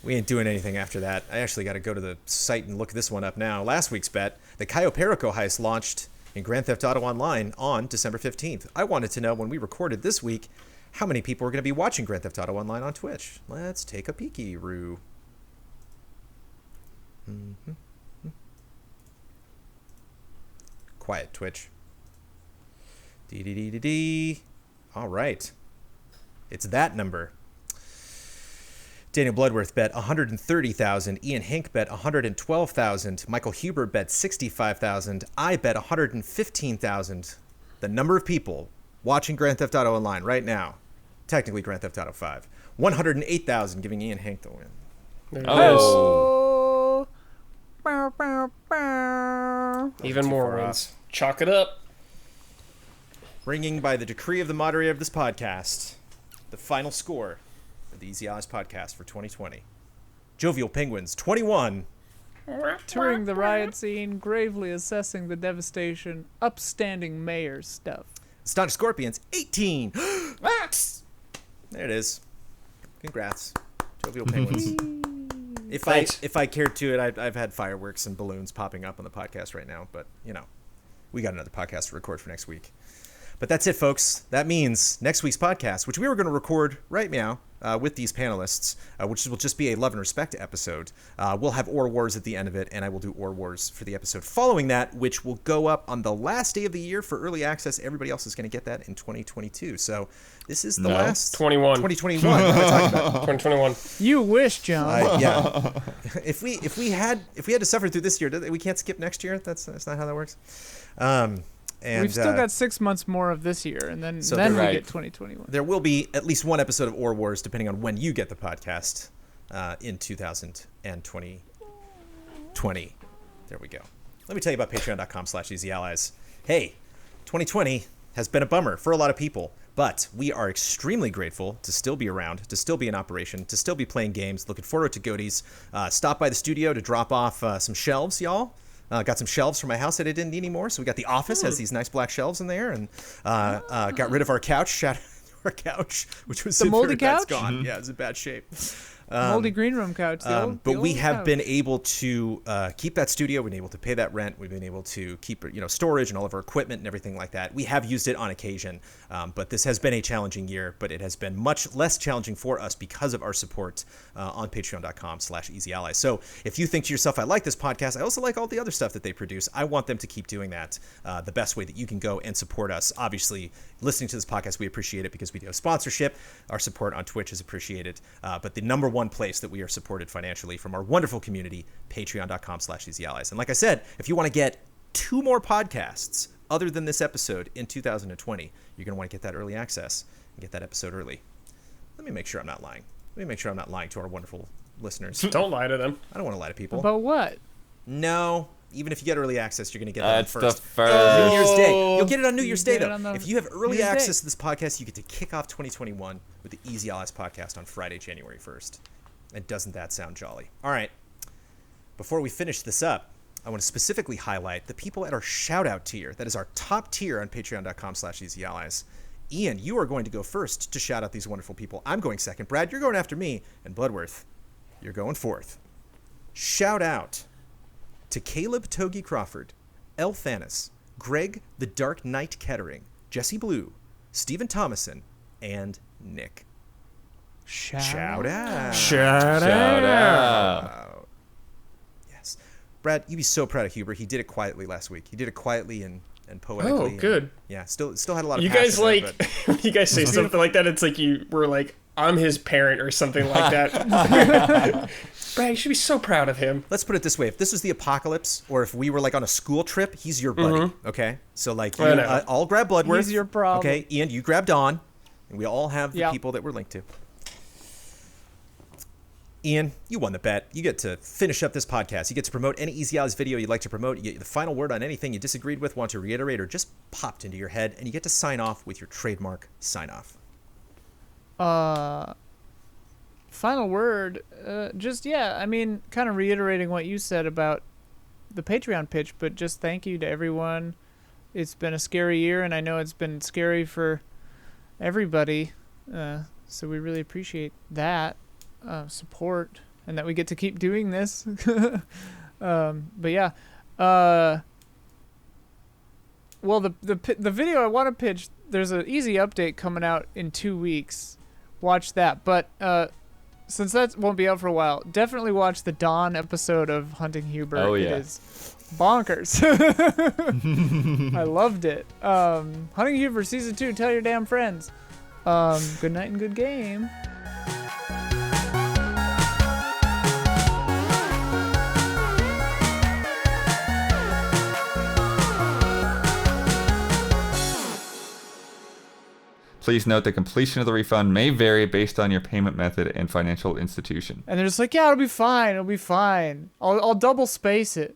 We ain't doing anything after that. I actually got to go to the site and look this one up now. Last week's bet, the Cayo Perico heist launched in Grand Theft Auto Online on December 15th. I wanted to know when we recorded this week how many people were going to be watching Grand Theft Auto Online on Twitch. Let's take a peeky-roo. Quiet, Twitch. Dee. All right. It's that number. Daniel Bloodworth bet 130,000. Ian Hink bet 112,000. Michael Huber bet 65,000. I bet 115,000. The number of people watching Grand Theft Auto Online right now, technically Grand Theft Auto 5, 108,000, giving Ian Hink the win. There it Oh. is. Even more wins. Chalk it up. Bringing by the decree of the moderator of this podcast, the final score of the Easy Allies podcast for 2020. Jovial Penguins, 21. Touring the riot scene, gravely assessing the devastation, upstanding mayor stuff. Astonished Scorpions, 18. There it is. Congrats, Jovial Penguins. If I cared to it, I've had fireworks and balloons popping up on the podcast right now, but you know, we got another podcast to record for next week. But that's it, folks. That means next week's podcast, which we were going to record right now with these panelists, which will just be a Love and Respect episode. We'll have Ore Wars at the end of it, and I will do Ore Wars for the episode following that, which will go up on the last day of the year for early access. Everybody else is going to get that in 2022. So this is the last... 2021. What am I talking about? 2021. You wish, John. Yeah. If we had to suffer through this year, we can't skip next year. That's not how that works. And, we've still got 6 months more of this year, and then we get 2021. There will be at least one episode of Ore Wars, depending on when you get the podcast, in 2020. There we go. Let me tell you about patreon.com/easyallies. Hey, 2020 has been a bummer for a lot of people, but we are extremely grateful to still be around, to still be in operation, to still be playing games. Looking forward to Goaties. Stop by the studio to drop off some shelves, y'all. Got some shelves from my house that I didn't need anymore, so we got the office, has these nice black shelves in there, and got rid of our couch. Shout out to our couch, which was the moldy couch. That's gone. Yeah, it's in bad shape. Moldy green room couch. But we have been able to keep that studio. We've been able to pay that rent. We've been able to keep storage and all of our equipment and everything like that. We have used it on occasion, but this has been a challenging year. But it has been much less challenging for us because of our support on patreon.com/easyallies. So if you think to yourself, I like this podcast, I also like all the other stuff that they produce, I want them to keep doing that. The best way that you can go and support us, obviously, listening to this podcast, we appreciate it because we do have sponsorship. Our support on Twitch is appreciated. But the number one place that we are supported financially from our wonderful community, patreon.com/easyallies. And like I said, if you want to get 2 more podcasts other than this episode in 2020, you're going to want to get that early access and get that episode early. Let me make sure I'm not lying. Let me make sure I'm not lying to our wonderful listeners. Don't lie to them. I don't want to lie to people. About what? No. Even if you get early access, you're going to get that That's first. the first. New Year's Day. You'll get it on New Year's Day, get it though. on the If you have early New Year's access Day. to this podcast, you get to kick off 2021 with the Easy Allies podcast on Friday, January 1st. And doesn't that sound jolly? All right. Before we finish this up, I want to specifically highlight the people at our shout-out tier. That is our top tier on patreon.com/easyallies. Ian, you are going to go first to shout out these wonderful people. I'm going second. Brad, you're going after me. And Bloodworth, you're going fourth. Shout out to Caleb Togi Crawford, L. Thanis, Greg the Dark Knight Kettering, Jesse Blue, Stephen Thomason, and Nick. Shout out. Shout out. Yes. Brad, you'd be so proud of Huber. He did it quietly last week. He did it quietly and poetically. Oh, good. Yeah, still had a lot of You passion guys there, like, but- when you guys say something like that, it's like you were like, I'm his parent or something like that. Brad, you should be so proud of him. Let's put it this way. If this was the apocalypse, or if we were like on a school trip, he's your buddy, okay? So like, you, I know. I'll grab Bloodworth. He's your problem. Okay, Ian, you grab Dawn, and we all have the people that we're linked to. Ian, you won the bet. You get to finish up this podcast. You get to promote any Easy Allies video you'd like to promote. You get the final word on anything you disagreed with, want to reiterate, or just popped into your head, and you get to sign off with your trademark sign-off. Final word, I mean, kind of reiterating what you said about the Patreon pitch, but just thank you to everyone it's been a scary year, and I know it's been scary for everybody. So we really appreciate that support, and that we get to keep doing this. But yeah, well, the video I want to pitch, there's an easy update coming out in 2 weeks. Watch that. But since that won't be out for a while, definitely watch the Dawn episode of Hunting Hubert. Oh, yeah. It is bonkers. I loved it. Hunting Hubert Season 2, tell your damn friends. Good night and good game. Please note the completion of the refund may vary based on your payment method and financial institution. And they're just like, yeah, it'll be fine. It'll be fine. I'll double space it.